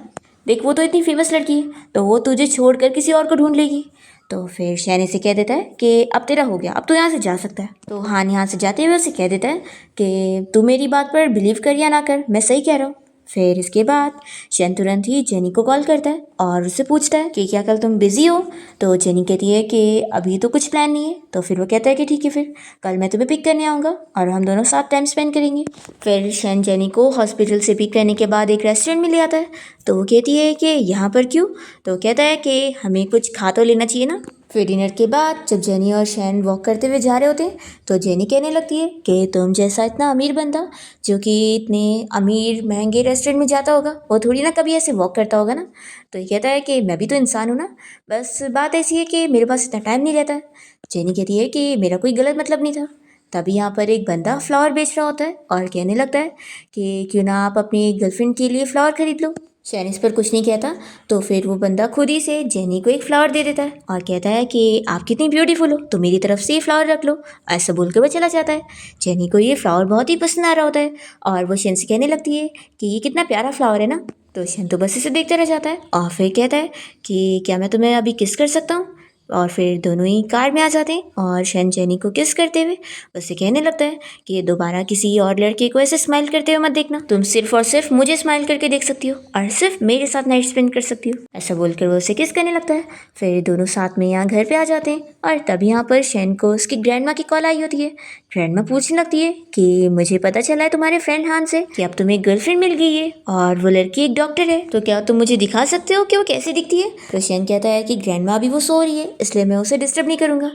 देख वो तो इतनी फेमस लड़की है, तो वो तुझे छोड़कर किसी और को ढूंढ लेगी। तो फिर शैनी से कह देता है कि अब तेरा हो गया, अब तो यहाँ से जा सकता है। तो हान यहाँ से जाते हुए उसे कह देता है कि तू मेरी बात पर बिलीव कर या ना कर, मैं सही कह रहा हूँ। फिर इसके बाद शैन तुरंत ही जेनी को कॉल करता है और उससे पूछता है कि क्या कल तुम बिजी हो। तो जेनी कहती है कि अभी तो कुछ प्लान नहीं है। तो फिर वो कहता है कि ठीक है, फिर कल मैं तुम्हें पिक करने आऊँगा और हम दोनों साथ टाइम स्पेंड करेंगे। फिर शैन जेनी को हॉस्पिटल से पिक करने के बाद एक रेस्टोरेंट में ले आता है। तो वो कहती है कि यहाँ पर क्यों। तो कहता है कि हमें कुछ खा तो लेना चाहिए ना। फिर डिनर के बाद जब जेनी और शैन वॉक करते हुए जा रहे होते हैं तो जेनी कहने लगती है कि तुम जैसा इतना अमीर बंदा जो कि इतने अमीर महंगे रेस्टोरेंट में जाता होगा वो थोड़ी ना कभी ऐसे वॉक करता होगा ना। तो ये कहता है कि मैं भी तो इंसान हूँ ना, बस बात ऐसी है कि मेरे पास इतना टाइम नहीं रहता है। जेनी कहती है कि मेरा कोई गलत मतलब नहीं था। तभी यहाँ पर एक बंदा फ्लावर बेच रहा होता है और कहने लगता है कि क्यों ना आप अपनी गर्लफ्रेंड के लिए फ्लावर खरीद लो। शैन इस पर कुछ नहीं कहता। तो फिर वो बंदा खुद ही से जेनी को एक फ्लावर दे देता है और कहता है कि आप कितनी ब्यूटीफुल हो, तो मेरी तरफ से ये फ्लावर रख लो। ऐसा बोलकर वो चला जाता है। जेनी को ये फ्लावर बहुत ही पसंद आ रहा होता है और वो शैन से कहने लगती है कि ये कितना प्यारा फ्लावर है ना। तो शैन तो बस इसे देखते रह जाता है और फिर कहता है कि क्या मैं तुम्हें अभी किस कर सकता हूँ। और फिर दोनों ही कार में आ जाते हैं और शैन जेनी को किस करते हुए उससे कहने लगता है कि दोबारा किसी और लड़के को ऐसे स्माइल करते हुए मत देखना, तुम सिर्फ और सिर्फ मुझे स्माइल करके देख सकती हो और सिर्फ मेरे साथ नाइट स्पेंड कर सकती हो। ऐसा बोलकर वो उसे किस करने लगता है। फिर दोनों साथ में यहाँ घर पे आ जाते हैं और तभी यहाँ पर शैन को उसकी ग्रैंड माँ की कॉल आई होती है। ग्रैंड माँ पूछने लगती है कि मुझे पता चला है तुम्हारे फ्रेंड हान से कि अब तुम्हें गर्लफ्रेंड मिल गई है और वो लड़की एक डॉक्टर है, तो क्या तुम मुझे दिखा सकते हो कि वो कैसे दिखती है। तो शैन कहता है कि ग्रैंड माँ अभी वो सो रही है इसलिए मैं उसे डिस्टर्ब नहीं करूँगा।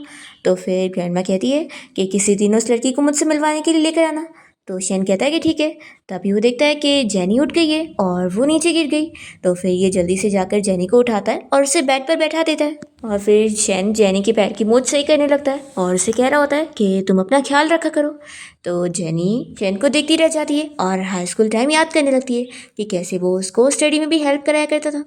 तो फिर ग्रैंड माँ कहती है कि किसी दिन उस लड़की को मुझसे मिलवाने के लिए लेकर आना। तो शेन कहता है कि ठीक है। तभी वो देखता है कि जेनी उठ गई है और वो नीचे गिर गई। तो फिर ये जल्दी से जाकर जेनी को उठाता है और उसे बेड पर बैठा देता है। और फिर शेन जेनी के पैर की मोच सही करने लगता है और उसे कह रहा होता है कि तुम अपना ख्याल रखा करो। तो जेनी शेन को देखती रह जाती है और हाई स्कूल टाइम याद करने लगती है कि कैसे वो उसको स्टडी में भी हेल्प कराया करता था,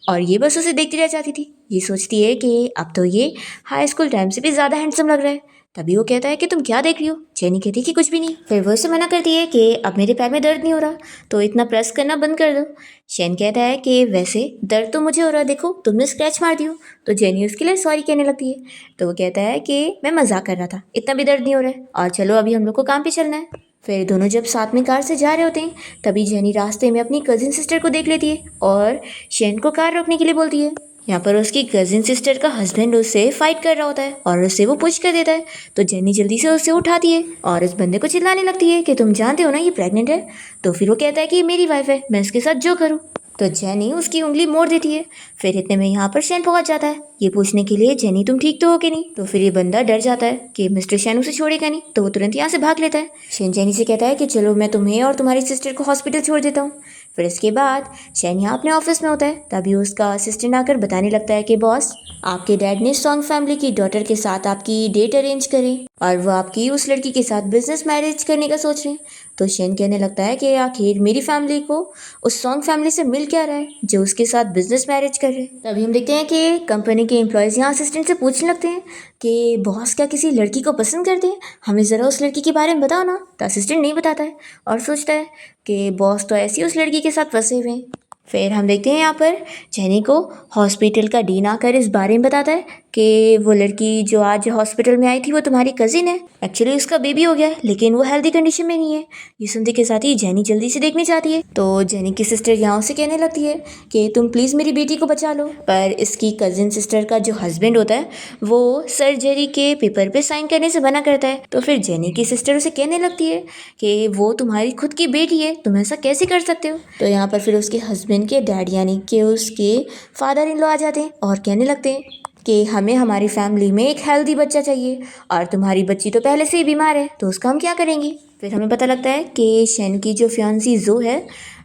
और ये बस उसे देखती रह जाती थी। ये सोचती है कि अब तो ये हाई स्कूल टाइम से भी ज़्यादा हैंडसम लग रहा है। तभी वो कहता है कि तुम क्या देख रही हो। जेनी कहती है कि कुछ भी नहीं। फिर वो उसे मना करती है कि अब मेरे पैर में दर्द नहीं हो रहा, तो इतना प्रेस करना बंद कर दो। शेन कहता है कि वैसे दर्द तो मुझे हो रहा है, देखो तुमने स्क्रैच मार दियो। तो जेनी उसके लिए सॉरी कहने लगती है। तो वो कहता है कि मैं मजाक कर रहा था, इतना भी दर्द नहीं हो रहा है, और चलो अभी हम लोग को काम पे चलना है। फिर दोनों जब साथ में कार से जा रहे होते हैं तभी जेनी रास्ते में अपनी कजिन सिस्टर को देख लेती है और शेन को कार रोकने के लिए बोलती है। यहाँ पर उसकी कजिन सिस्टर का हस्बैंड उससे फाइट कर रहा होता है और उससे वो पुश कर देता है। तो जेनी जल्दी से उससे उठाती है और उस बंदे को चिल्लाने लगती है कि तुम जानते हो ना ये प्रेग्नेंट है। तो फिर वो कहता है कि ये मेरी वाइफ है, मैं इसके साथ जो करूँ। तो जेनी उसकी उंगली मोड़ देती है। फिर इतने में यहाँ पर शेन पहुंच जाता है ये पूछने के लिए जेनी तुम ठीक तो हो कि नहीं। तो फिर ये बंदा डर जाता है कि मिस्टर शेन उसे छोड़ेगा नहीं, तो वो तुरंत यहाँ से भाग लेता है। शेन जेनी से कहता है कि चलो मैं तुम्हें और तुम्हारी सिस्टर को हॉस्पिटल छोड़ देता हूँ। फिर इसके बाद शेन यहाँ अपने ऑफिस में होता है तभी उसका असिस्टेंट आकर बताने लगता है कि बॉस आपके डैड ने सॉन्ग फैमिली की डॉटर के साथ आपकी डेट अरेंज करी और वो आपकी उस लड़की के साथ बिजनेस मैरिज करने का सोच रहे हैं। तो शेन कहने लगता है कि आखिर मेरी फैमिली को उस सॉन्ग फैमिली से मिल क्या रहा है जो उसके साथ बिजनेस मैरिज कर रहे हैं। तभी हम देखते हैं कि कंपनी के एम्प्लॉयज़ यहाँ असिस्टेंट से पूछने लगते हैं कि बॉस क्या किसी लड़की को पसंद करते हैं, हमें ज़रा उस लड़की के बारे में बताओ ना। तो असिस्टेंट नहीं बताता है और सोचता है कि बॉस तो ऐसी उस लड़की के साथ फंसे हुए हैं। फिर हम देखते हैं यहाँ पर जेनी को हॉस्पिटल का डीन आकर इस बारे में बताता है कि वो लड़की जो आज हॉस्पिटल में आई थी वो तुम्हारी कज़िन है। एक्चुअली उसका बेबी हो गया है लेकिन वो हेल्दी कंडीशन में नहीं है। ये सुनते के साथ ही जेनी जल्दी से देखनी चाहती है। तो जेनी की सिस्टर यहाँ से कहने लगती है कि तुम प्लीज़ मेरी बेटी को बचा लो। पर इसकी कज़िन सिस्टर का जो हस्बैंड होता है वो सर्जरी के पेपर पे साइन करने से मना करता है। तो फिर जेनी की सिस्टर उसे कहने लगती है कि वो तुम्हारी खुद की बेटी है, तुम ऐसा कैसे कर सकते हो। तो यहाँ पर फिर उसके हस्बैंड के डैड यानी कि उसके फादर इन लॉ आ जाते हैं और कहने लगते हैं कि हमें हमारी फैमिली में एक हेल्दी बच्चा चाहिए और तुम्हारी बच्ची तो पहले से ही बीमार है, तो उसका हम क्या करेंगे। फिर हमें पता लगता है कि शेन की जो फियांसी जो है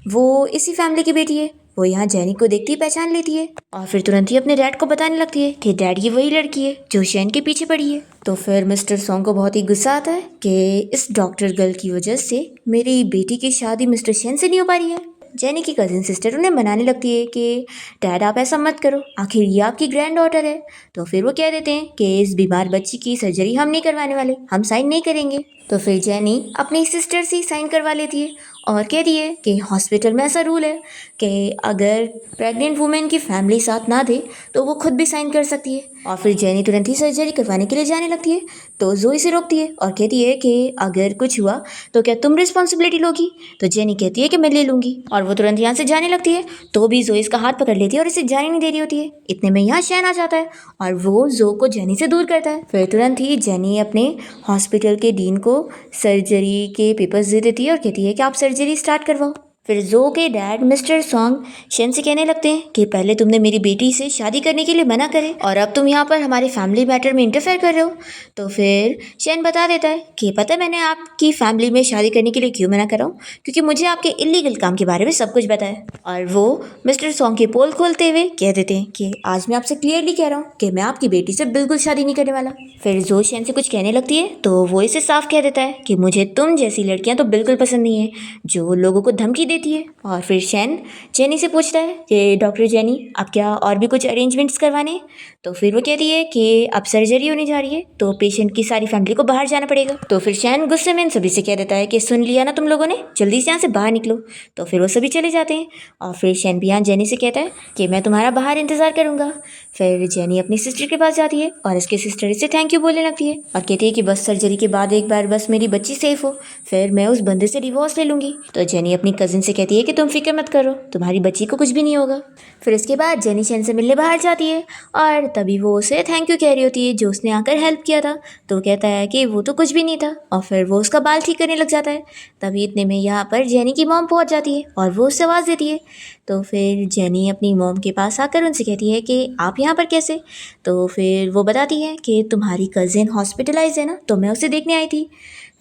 वो इसी फैमिली की बेटी है। वो यहाँ जेनी को देखती ही पहचान लेती है और फिर तुरंत ही अपने डैड को बताने लगती है कि डैड ये वही लड़की है जो शेन के पीछे पड़ी है। तो फिर मिस्टर सॉन्ग को बहुत ही गुस्सा आता है कि इस डॉक्टर गर्ल की वजह से मेरी बेटी की शादी मिस्टर शेन से नहीं हो पा रही है। जेनी की कजिन सिस्टर उन्हें मनाने लगती है कि डैड आप ऐसा मत करो, आखिर ये आपकी ग्रैंड डॉटर है। तो फिर वो कह देते हैं कि इस बीमार बच्ची की सर्जरी हम नहीं करवाने वाले, हम साइन नहीं करेंगे। तो फिर जेनी अपनी सिस्टर से साइन करवा लेती है और कहती है कि हॉस्पिटल में ऐसा रूल है कि अगर प्रेग्नेंट वुमेन की फैमिली साथ ना दे तो वो खुद भी साइन कर सकती है। और फिर जेनी तुरंत ही सर्जरी करवाने के लिए जाने लगती है। तो जोई से रोकती है और कहती है कि अगर कुछ हुआ तो क्या तुम रिस्पॉन्सिबिलिटी लोगी। तो जेनी कहती है कि मैं ले लूँगी और वो तुरंत यहाँ से जाने लगती है। तो भी जोई इसका हाथ पकड़ लेती है और इसे जाने नहीं दे रही होती है। इतने में यहाँ शैन आ जाता है और वो जो को जेनी से दूर करता है। फिर तुरंत ही जेनी अपने हॉस्पिटल के डीन को सर्जरी के पेपर्स दे देती है और कहती है कि आप सर्जरी स्टार्ट करवाओ। फिर जो के डैड मिस्टर सॉन्ग शेन से कहने लगते हैं कि पहले तुमने मेरी बेटी से शादी करने के लिए मना करे और अब तुम यहाँ पर हमारे फैमिली मैटर में इंटरफेयर कर रहे हो। तो फिर शेन बता देता है कि पता है मैंने आपकी फैमिली में शादी करने के लिए क्यों मना कर रहा हूँ, क्योंकि मुझे आपके इलीगल काम के बारे में सब कुछ पता है। और वो मिस्टर सॉन्ग की पोल खोलते हुए कह देते हैं कि आज मैं आपसे क्लियरली कह रहा हूँ कि मैं आपकी बेटी से बिल्कुल शादी नहीं करने वाला। फिर जो शेन से कुछ कहने लगती है तो वो इसे साफ कह देता है कि मुझे तुम जैसी लड़कियां तो बिल्कुल पसंद नहीं है जो लोगों को धमकी देती है। और फिर शेन जेनी से पूछता है कि डॉक्टर जेनी आप क्या और भी कुछ अरेंजमेंट्स करवाने हैं। तो फिर वो कहती है कि अब सर्जरी होने जा रही है तो पेशेंट की सारी फैमिली को बाहर जाना पड़ेगा। तो फिर शेन गुस्से में इन सभी से कह देता है कि सुन लिया ना तुम लोगों ने, जल्दी से यहाँ से बाहर निकलो। तो फिर वो सभी चले जाते हैं और फिर शेन भी यहाँ जेनी से कहता है कि मैं तुम्हारा बाहर इंतजार करूंगा। फिर जेनी अपनी सिस्टर के पास जाती है और इसके सिस्टर इसे थैंक यू बोलने लगती है और कहती है कि बस सर्जरी के बाद एक बार बस मेरी बच्ची सेफ हो, फिर मैं उस बंदे से डिवोर्स ले लूंगी। तो जेनी अपनी कजिन से कहती है कि तुम फिक्र मत करो, तुम्हारी बच्ची को कुछ भी नहीं होगा। फिर इसके बाद जेनी शेन से मिलने बाहर जाती है और तभी वो उसे थैंक यू कह रही होती है जो उसने आकर हेल्प किया था। तो कहता है कि वो तो कुछ भी नहीं था और फिर वो उसका बाल ठीक करने लग जाता है। तभी इतने में यहाँ पर जेनी की मॉम पहुँच जाती है और वो उससे आवाज़ देती है। तो फिर जेनी अपनी मॉम के पास आकर उनसे कहती है कि आप यहाँ पर कैसे। तो फिर वो बताती है कि तुम्हारी कज़िन हॉस्पिटलाइज है ना, तो मैं उसे देखने आई थी।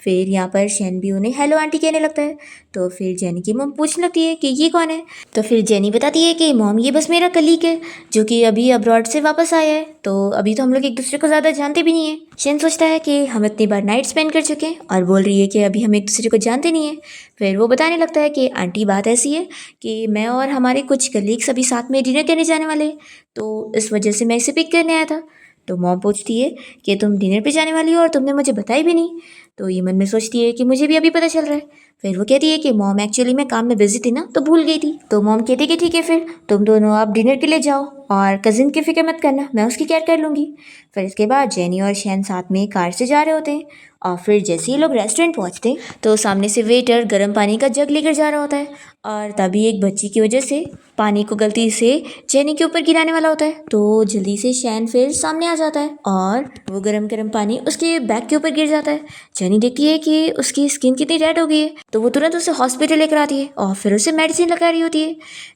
फिर यहाँ पर शैन भी उन्हें हेलो आंटी कहने लगता है। तो फिर जेनी की मॉम पूछने लगती है कि ये कौन है। तो फिर जेनी बताती है कि मॉम ये बस मेरा कलीग है जो कि अभी अब्रॉड से वापस आया है, तो अभी तो हम लोग एक दूसरे को ज़्यादा जानते भी नहीं है। शैन सोचता है कि हम इतनी बार नाइट स्पेंड कर चुके हैं और बोल रही है कि अभी हम एक दूसरे को जानते नहीं है। फिर वो बताने लगता है कि आंटी बात ऐसी है कि मैं और हमारे कुछ कलीग्स अभी साथ में डिनर करने जाने वाले हैं, तो इस वजह से मैं इसे पिक करने आया था। तो मॉम पूछती है कि तुम डिनर पे जाने वाली हो और तुमने मुझे बताई भी नहीं। तो ये मन में सोचती है कि मुझे भी अभी पता चल रहा है। फिर वो कहती है कि मॉम एक्चुअली मैं काम में बिजी थी ना, तो भूल गई थी। तो मॉम कहती है कि ठीक है, फिर तुम दोनों आप डिनर के लिए जाओ और कजिन की फिक्र मत करना, मैं उसकी केयर कर लूँगी। फिर इसके बाद जेनी और शैन साथ में कार से जा रहे होते हैं और फिर जैसे ही लोग रेस्टोरेंट पहुंचते हैं तो सामने से वेटर गर्म पानी का जग लेकर जा रहा होता है और तभी एक बच्ची की वजह से पानी को गलती से जेनी के ऊपर गिराने वाला होता है। तो जल्दी से शैन फिर सामने आ जाता है और वो गरम गरम पानी उसके बैक के ऊपर गिर जाता है। जेनी देखती है कि उसकी स्किन कितनी रेड हो गई है, तो वो तुरंत उसे हॉस्पिटल लेकर आती है और फिर उसे मेडिसिन लगा रही होती है।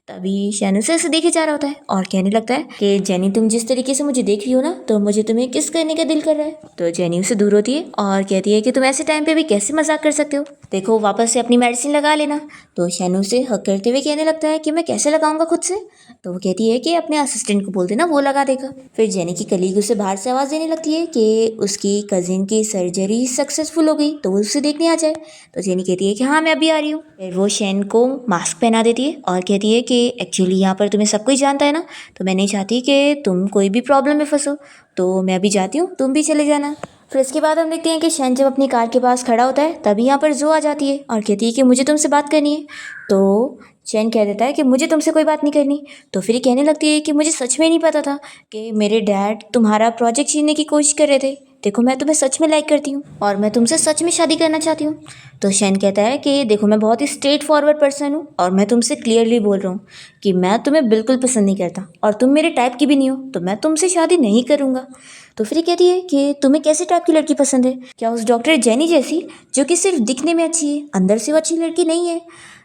तभी शैन उसे ऐसे देखे जा रहा होता है और कहने लगता है कि जेनी तुम जिस तरीके से मुझे देख रही हो ना, तो मुझे तुम्हें किस करने का दिल कर रहा है। तो जेनी उसे दूर होती है और कहती है कि तुम ऐसे टाइम पे भी कैसे मजाक कर सकते हो, देखो वापस से अपनी मेडिसिन लगा लेना। तो शैनू से हक करते हुए कहने लगता है कि मैं कैसे लगाऊंगा खुद से। तो वो कहती है कि अपने असिस्टेंट को बोल देना, वो लगा देगा। फिर जेनी की कलीग उसे बाहर से आवाज़ देने लगती है कि उसकी कजिन की सर्जरी सक्सेसफुल हो गई, तो वो उसे देखने आ जाए। तो जेनी कहती है कि हाँ मैं अभी आ रही हूँ। फिर वो शैन को मास्क पहना देती है और कहती है कि एक्चुअली यहाँ पर तुम्हें सब कुछ जानता है ना, तो मैं नहीं चाहती कि तुम कोई भी प्रॉब्लम में फंसो, तो मैं अभी जाती हूँ, तुम भी चले जाना। फिर इसके बाद हम देखते हैं कि शैन जब अपनी कार के पास खड़ा होता है तभी यहाँ पर जो आ जाती है और कहती है कि मुझे तुमसे बात करनी है। तो शैन कह देता है कि मुझे तुमसे कोई बात नहीं करनी। तो फिर ये कहने लगती है कि मुझे सच में नहीं पता था कि मेरे डैड तुम्हारा प्रोजेक्ट छीनने की कोशिश कर रहे थे, देखो मैं तुम्हें सच में लाइक करती हूँ और मैं तुमसे सच में शादी करना चाहती हूँ। तो शैन कहता है कि देखो मैं बहुत ही स्ट्रेट फॉरवर्ड पर्सन हूँ और मैं तुमसे क्लियरली बोल रहा हूँ कि मैं तुम्हें बिल्कुल पसंद नहीं करता और तुम मेरे टाइप की भी नहीं हो, तो मैं तुमसे शादी नहीं करूँगा। तो फिर कहती है कि तुम्हें कैसे टाइप की लड़की पसंद है, क्या उस डॉक्टर जेनी जैसी जो कि सिर्फ दिखने में अच्छी है, अंदर से वो अच्छी लड़की नहीं है।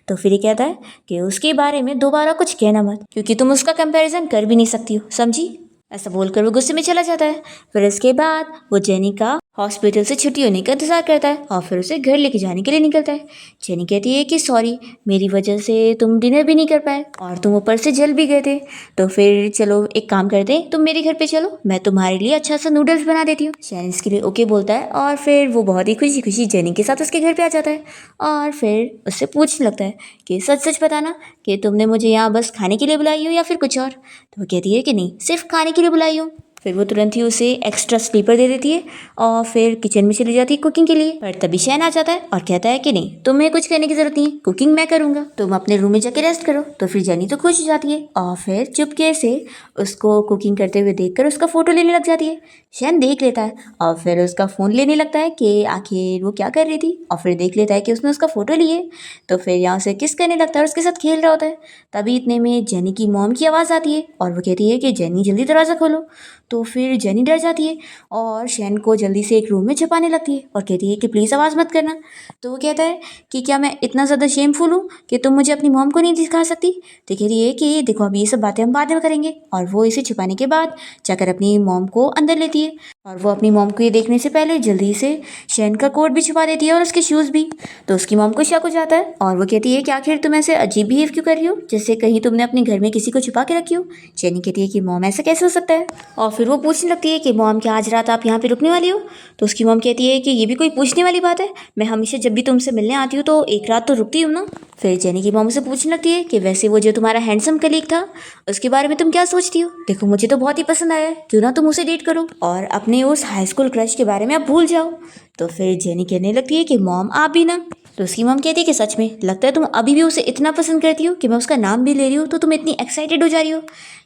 तो फिर ये कहता है कि उसके बारे में दोबारा कुछ कहना मत, क्योंकि तुम उसका कंपैरिजन कर भी नहीं सकती हो, समझी। ऐसा बोलकर वो गुस्से में चला जाता है। फिर इसके बाद वो जेनी का हॉस्पिटल से छुट्टी होने का इंतजार करता है और फिर उसे घर लेके जाने के लिए निकलता है। जेनी कहती है कि सॉरी, मेरी वजह से तुम डिनर भी नहीं कर पाए और तुम ऊपर से जल भी गए थे, तो फिर चलो एक काम करते हैं, तुम मेरे घर पे चलो, मैं तुम्हारे लिए अच्छा सा नूडल्स बना देती हूँ। शैन इसके लिए ओके बोलता है और फिर वो बहुत ही खुशी खुशी जेनी के साथ उसके घर पे आ जाता है और फिर उससे पूछने लगता है कि सच सच बताना कि तुमने मुझे यहाँ बस खाने के लिए बुलाई हो या फिर कुछ और। तो वो कहती है कि नहीं, सिर्फ खाने के लिए बुलाई हो। फिर वो तुरंत ही उसे एक्स्ट्रा स्लीपर दे देती है और फिर किचन में चली जाती है कुकिंग के लिए। पर तभी शैन आ जाता है और कहता है कि नहीं, तुम्हें कुछ करने की जरूरत नहीं है, कुकिंग मैं करूंगा, तुम अपने रूम में जाके रेस्ट करो। तो फिर जेनी तो खुश हो जाती है और फिर चुपके से उसको कुकिंग करते हुए देखकर उसका फोटो लेने लग जाती है। शैन देख लेता है और फिर उसका फ़ोन लेने लगता है कि आखिर वो क्या कर रही थी, और फिर देख लेता है कि उसने उसका फ़ोटो लिए। तो फिर यहाँ से किस करने लगता है और उसके साथ खेल रहा होता है। तभी इतने में जेनी की मॉम की आवाज़ आती है और वो कहती है कि जेनी जल्दी दरवाज़ा खोलो। तो फिर जेनी डर जाती है और शैन को जल्दी से एक रूम में छुपाने लगती है और कहती है कि प्लीज़ आवाज़ मत करना। तो वो कहता है कि क्या मैं इतना ज़्यादा शेमफुल हूँ कि तुम मुझे अपनी मॉम को नहीं दिखा सकती। तो कहती है कि देखो अभी ये सब बातें हम बाद में करेंगे, और वो इसे छुपाने के बाद जाकर अपनी मॉम को अंदर लेती है और वो अपनी मॉम को ये देखने से पहले जल्दी से शैन का कोट भी छुपा देती है और उसके शूज़ भी। तो उसकी मॉम को शक हो जाता है और वो कहती है कि आखिर तुम ऐसे अजीब बिहेव क्यों कर रही हो, जैसे कहीं तुमने अपने घर में किसी को छुपा के रखी हो। शैनी कहती है कि मॉम ऐसा कैसे हो सकता है, और फिर वो पूछने लगती है कि मॉम क्या आज रात आप यहाँ पे रुकने वाली हो। तो उसकी मॉम कहती है कि ये भी कोई पूछने वाली बात है, मैं हमेशा जब भी तुमसे मिलने आती हूँ तो एक रात तो रुकती हूँ ना। फिर जेनी की मॉम से पूछने लगती है कि वैसे वो जो तुम्हारा हैंडसम कलीग था उसके बारे में तुम क्या सोचती हो, देखो मुझे तो बहुत ही पसंद आया है, क्यों ना तुम उसे डेट करो और अपने उस हाई स्कूल क्रश के बारे में आप भूल जाओ। तो फिर जेनी कहने लगती है कि मॉम आप भी ना। तो उसकी मॉम कहती है कि सच में लगता है तुम अभी भी उसे इतना पसंद करती हो कि मैं उसका नाम भी ले रही हूँ तो तुम इतनी एक्साइटेड हो जा रही हो।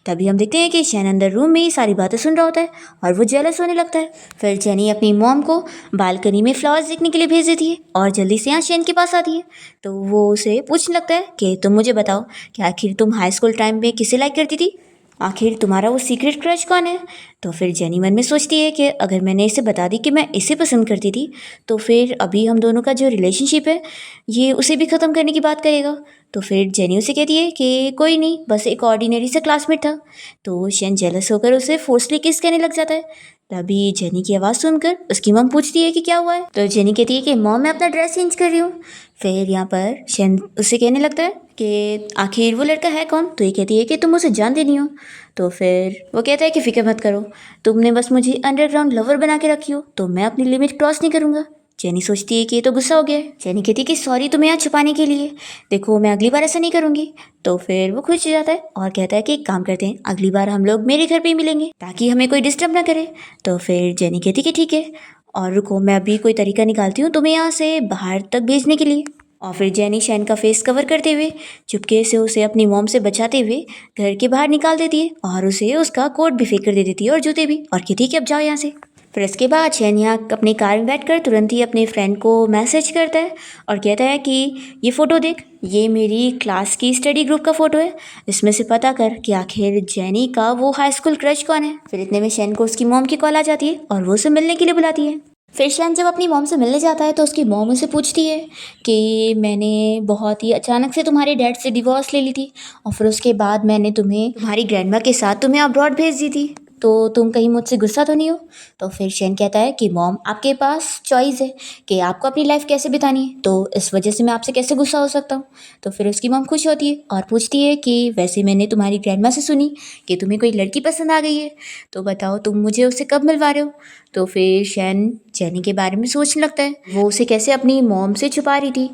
तभी हम देखते हैं कि शैन अंदर रूम में ही सारी बातें सुन रहा होता है और वो जेलस होने लगता है। फिर जेनी अपनी मॉम को बालकनी में फ्लावर्स देखने के लिए भेज देती है और जल्दी से यहाँ शैन के पास आती है। तो वो उसे पूछने लगता है कि तुम मुझे बताओ कि आखिर तुम हाई स्कूल टाइम में किसे लाइक करती थी, आखिर तुम्हारा वो सीक्रेट क्रश कौन है। तो फिर जेनी मन में सोचती है कि अगर मैंने इसे बता दी कि मैं इसे पसंद करती थी तो फिर अभी हम दोनों का जो रिलेशनशिप है ये उसे भी ख़त्म करने की बात करेगा। तो फिर जेनी उसे कहती है कि कोई नहीं, बस एक ऑर्डिनरी सा क्लासमेट था। तो शैन जेलस होकर उसे फोर्सली किस करने लग जाता है। तभी जेनी की आवाज़ सुनकर उसकी मम पूछती है कि क्या हुआ है। तो जेनी कहती है कि मॉम मैं अपना ड्रेस चेंज कर रही हूँ। फिर यहाँ पर शेन उससे कहने लगता है कि आखिर वो लड़का है कौन। तो ये कहती है कि तुम उसे जानती नहीं हो। तो फिर वो कहता है कि फिक्र मत करो, तुमने बस मुझे अंडरग्राउंड लवर बना के रखी हो, तो मैं अपनी लिमिट क्रॉस नहीं करूँगा। जेनी सोचती है कि ये तो गुस्सा हो गया है। जेनी कहती है कि सॉरी तुम्हें यहाँ छुपाने के लिए, देखो मैं अगली बार ऐसा नहीं करूँगी। तो फिर वो खुश हो जाता है और कहता है कि एक काम करते हैं, अगली बार हम लोग मेरे घर पे ही मिलेंगे ताकि हमें कोई डिस्टर्ब ना करे। तो फिर जेनी कहती कि ठीक है, और रुको मैं अभी कोई तरीका निकालती हूँ तुम्हें यहाँ से बाहर तक भेजने के लिए। और फिर जेनी शैन का फेस कवर करते हुए चुपके से उसे अपनी मॉम से बचाते हुए घर के बाहर निकाल देती है और उसे उसका कोट भी फेंक कर दे देती है और जूते भी, और कहती है कि अब जाओ यहाँ से। फिर इसके बाद शैन यहाँ अपनी कार में बैठकर तुरंत ही अपने फ्रेंड को मैसेज करता है और कहता है कि ये फ़ोटो देख, ये मेरी क्लास की स्टडी ग्रुप का फ़ोटो है, इसमें से पता कर कि आखिर जेनी का वो हाई स्कूल क्रश कौन है। फिर इतने में शैन को उसकी मॉम की कॉल आ जाती है और वो उसे मिलने के लिए बुलाती है। फिर शैन जब अपनी मॉम से मिलने जाता है तो उसकी मॉम उसे पूछती है कि मैंने बहुत ही अचानक से तुम्हारे डैड से डिवोर्स ले ली थी और फिर उसके बाद मैंने तुम्हें तुम्हारी ग्रैंडमा के साथ तुम्हें अब्रॉड भेज दी थी, तो तुम कहीं मुझसे गुस्सा तो नहीं हो। तो फिर शैन कहता है कि मॉम आपके पास चॉइस है कि आपको अपनी लाइफ कैसे बितानी है, तो इस वजह से मैं आपसे कैसे गुस्सा हो सकता हूँ। तो फिर उसकी मॉम खुश होती है और पूछती है कि वैसे मैंने तुम्हारी ग्रैंडमा से सुनी कि तुम्हें कोई लड़की पसंद आ गई है, तो बताओ तुम मुझे उससे कब मिलवा रहे हो। तो फिर शैन जेनी के बारे में सोचने लगता है, वो उसे कैसे अपनी मॉम से छुपा रही थी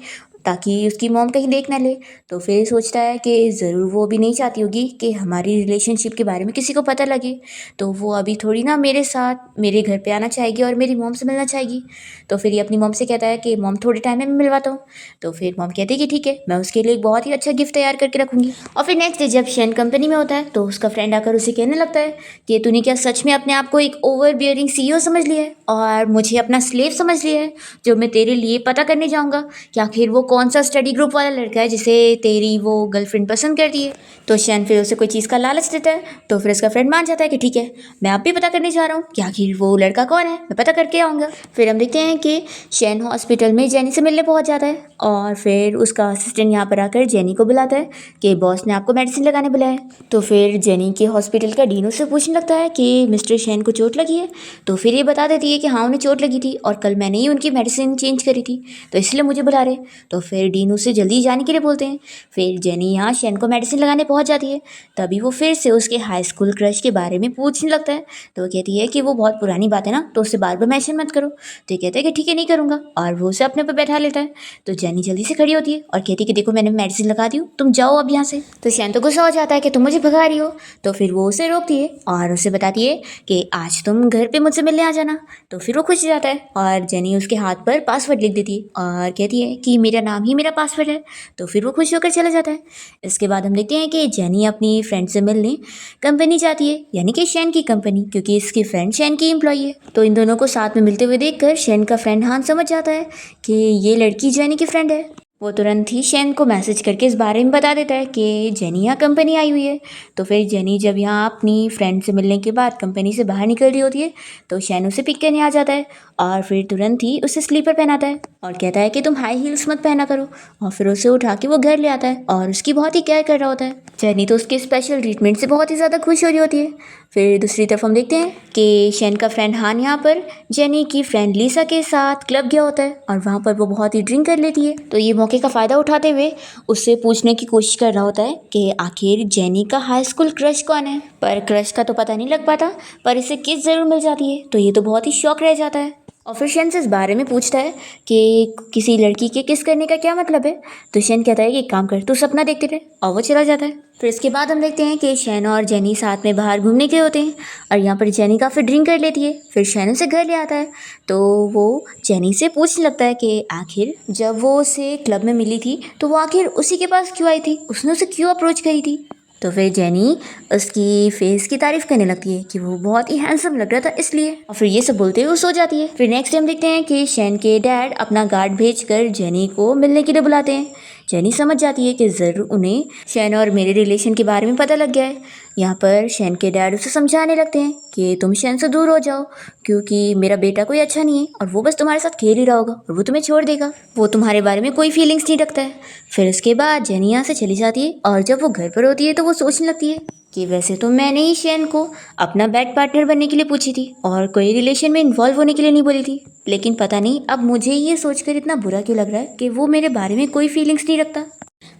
ताकि उसकी मॉम कहीं देख ना ले। तो फिर सोचता है कि ज़रूर वो भी नहीं चाहती होगी कि हमारी रिलेशनशिप के बारे में किसी को पता लगे, तो वो अभी थोड़ी ना मेरे साथ मेरे घर पे आना चाहेगी और मेरी मॉम से मिलना चाहेगी। तो फिर ये अपनी मॉम से कहता है कि मॉम थोड़े टाइम में मैं मिलवाता हूँ। तो फिर मॉम कहती है कि ठीक है, मैं उसके लिए एक बहुत ही अच्छा गिफ्ट तैयार करके रखूँगी। और फिर नेक्स्ट डे जब शैन कंपनी में होता है तो उसका फ्रेंड आकर उसे कहने लगता है कि तूने क्या सच में अपने आप को एक ओवर बियरिंग CEO समझ लिया है और मुझे अपना स्लेव समझ लिया है, जो मैं तेरे लिए पता करने जाऊँगा कि आखिर वो कौन सा स्टडी ग्रुप वाला लड़का है जिसे तेरी वो गर्लफ्रेंड पसंद करती है। तो शैन फिर उसे कोई चीज़ का लालच देता है। तो फिर उसका फ्रेंड मान जाता है कि ठीक है, मैं अब भी पता करने जा रहा हूँ कि आखिर वो लड़का कौन है, मैं पता करके आऊँगा। फिर हम देखते हैं कि शैन हॉस्पिटल में जेनी से मिलने पहुँच जाता है और फिर उसका असिस्टेंट यहाँ पर आकर जेनी को बुलाता है कि बॉस ने आपको मेडिसिन लगाने बुलाया है। तो फिर जेनी के हॉस्पिटल का डीन उससे पूछने लगता है कि मिस्टर शैन को चोट लगी है। तो फिर ये बता देती है कि हाँ उन्हें चोट लगी थी और कल मैंने ही उनकी मेडिसिन चेंज करी थी, तो इसलिए मुझे बुला रहे। तो फिर डीन उसे जल्दी जाने के लिए बोलते हैं। फिर जेनी यहाँ शैन को मेडिसिन लगाने पहुँच जाती है। तभी वो फिर से उसके हाई स्कूल क्रश के बारे में पूछने लगता है। तो वो कहती है कि वो बहुत पुरानी बात है ना, तो उससे बार बार मेंशन मत करो। तो ये कहता है कि ठीक है नहीं करूँगा, और वो उसे अपने पर बैठा लेता है। तो जेनी जल्दी से खड़ी होती है और कहती है कि देखो मैंने मेडिसिन लगा दी हूँ, तुम जाओ अब यहाँ से। तो शैन तो गुस्सा हो जाता है कि तुम मुझे भगा रही हो। तो फिर वो उसे रोकती है और उसे बताती है कि आज तुम घर पे मुझसे मिलने आ जाना। तो फिर वो खुश हो जाता है और जेनी उसके हाथ पर पासवर्ड लिख देती है और कहती है कि मेरा नाम ही मेरा पासवर्ड है। तो फिर वो खुश होकर चला जाता है। इसके बाद हम देखते हैं कि जेनी अपनी फ्रेंड से मिलने कंपनी जाती है, यानी कि शैन की कंपनी, क्योंकि इसकी फ्रेंड शैन की एम्प्लॉई है। तो इन दोनों को साथ में मिलते हुए देखकर शैन का फ्रेंड हान समझ जाता है कि ये लड़की जेनी की फ्रेंड है। वो तुरंत ही शैन को मैसेज करके इस बारे में बता देता है कि जेनी यहाँ कंपनी आई हुई है। तो फिर जेनी जब यहाँ अपनी फ्रेंड से मिलने के बाद कंपनी से बाहर निकल रही होती है तो शैन उसे पिक करने आ जाता है और फिर तुरंत ही उसे स्लीपर पहनाता है और कहता है कि तुम हाई हील्स मत पहना करो, और फिर उसे उठा के वो घर ले आता है और उसकी बहुत ही केयर कर रहा होता है। जेनी तो उसके स्पेशल ट्रीटमेंट से बहुत ही ज़्यादा खुश हो रही होती है। फिर दूसरी तरफ हम देखते हैं कि शैन का फ्रेंड हान यहाँ पर जेनी की फ्रेंड लीसा के साथ क्लब गया होता है और वहाँ पर वो बहुत ही ड्रिंक कर लेती है। तो ये मौके का फ़ायदा उठाते हुए उससे पूछने की कोशिश कर रहा होता है कि आखिर जेनी का हाई स्कूल क्रश कौन है, पर क्रश का तो पता नहीं लग पाता, पर इसे किस ज़रूर मिल जाती है। तो ये तो बहुत ही शौक रह जाता है और फिर शैन से इस बारे में पूछता है कि किसी लड़की के किस करने का क्या मतलब है। तो शैन कहता है कि एक काम कर, तू सपना देखते रहे, और वो चला जाता है। फिर इसके बाद हम देखते हैं कि शैन और जेनी साथ में बाहर घूमने गए होते हैं और यहाँ पर जेनी काफ़ी ड्रिंक कर लेती है। फिर शैन उसे घर ले आता है। तो वो जेनी से पूछने लगता है कि आखिर जब वो उसे क्लब में मिली थी तो वो आखिर उसी के पास क्यों आई थी, उसने उसे क्यों अप्रोच करी थी। तो फिर जेनी उसकी फेस की तारीफ करने लगती है कि वो बहुत ही हैंडसम लग रहा था इसलिए, और फिर ये सब बोलते हुए वो सो जाती है। फिर नेक्स्ट टाइम देखते हैं कि शैन के डैड अपना गार्ड भेजकर जेनी को मिलने के लिए बुलाते हैं। जेनी समझ जाती है कि ज़रूर उन्हें शैन और मेरे रिलेशन के बारे में पता लग गया है। यहाँ पर शैन के डैड उसे समझाने लगते हैं कि तुम शैन से दूर हो जाओ, क्योंकि मेरा बेटा कोई अच्छा नहीं है और वो बस तुम्हारे साथ खेल ही रहा होगा और वो तुम्हें छोड़ देगा, वो तुम्हारे बारे में कोई फीलिंग्स नहीं रखता है। फिर उसके बाद जेनी यहाँ से चली जाती है और जब वो घर पर होती है तो वो सोचने लगती है कि वैसे तो मैंने ही शैन को अपना बेड पार्टनर बनने के लिए पूछी थी और कोई रिलेशन में इन्वॉल्व होने के लिए नहीं बोली थी, लेकिन पता नहीं अब मुझे ये सोचकर इतना बुरा क्यों लग रहा है कि वो मेरे बारे में कोई फीलिंग्स नहीं रखता।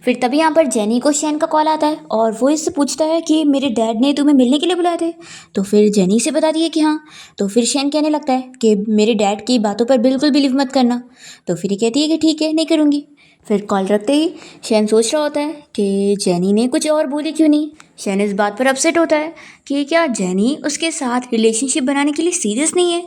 फिर तभी यहाँ पर जेनी को शैन का कॉल आता है और वो इससे पूछता है कि मेरे डैड ने तुम्हें मिलने के लिए बुलाए थे। तो फिर जेनी से बताती है कि हाँ। तो फिर शैन कहने लगता है कि मेरे डैड की बातों पर बिल्कुल बिलीव मत करना। तो फिर ये कहती है कि ठीक है, नहीं करूँगी। फिर कॉल रखते ही शैन सोच रहा होता है कि जेनी ने कुछ और बोली क्यों नहीं। शैन इस बात पर अपसेट होता है कि क्या जेनी उसके साथ रिलेशनशिप बनाने के लिए सीरियस नहीं है।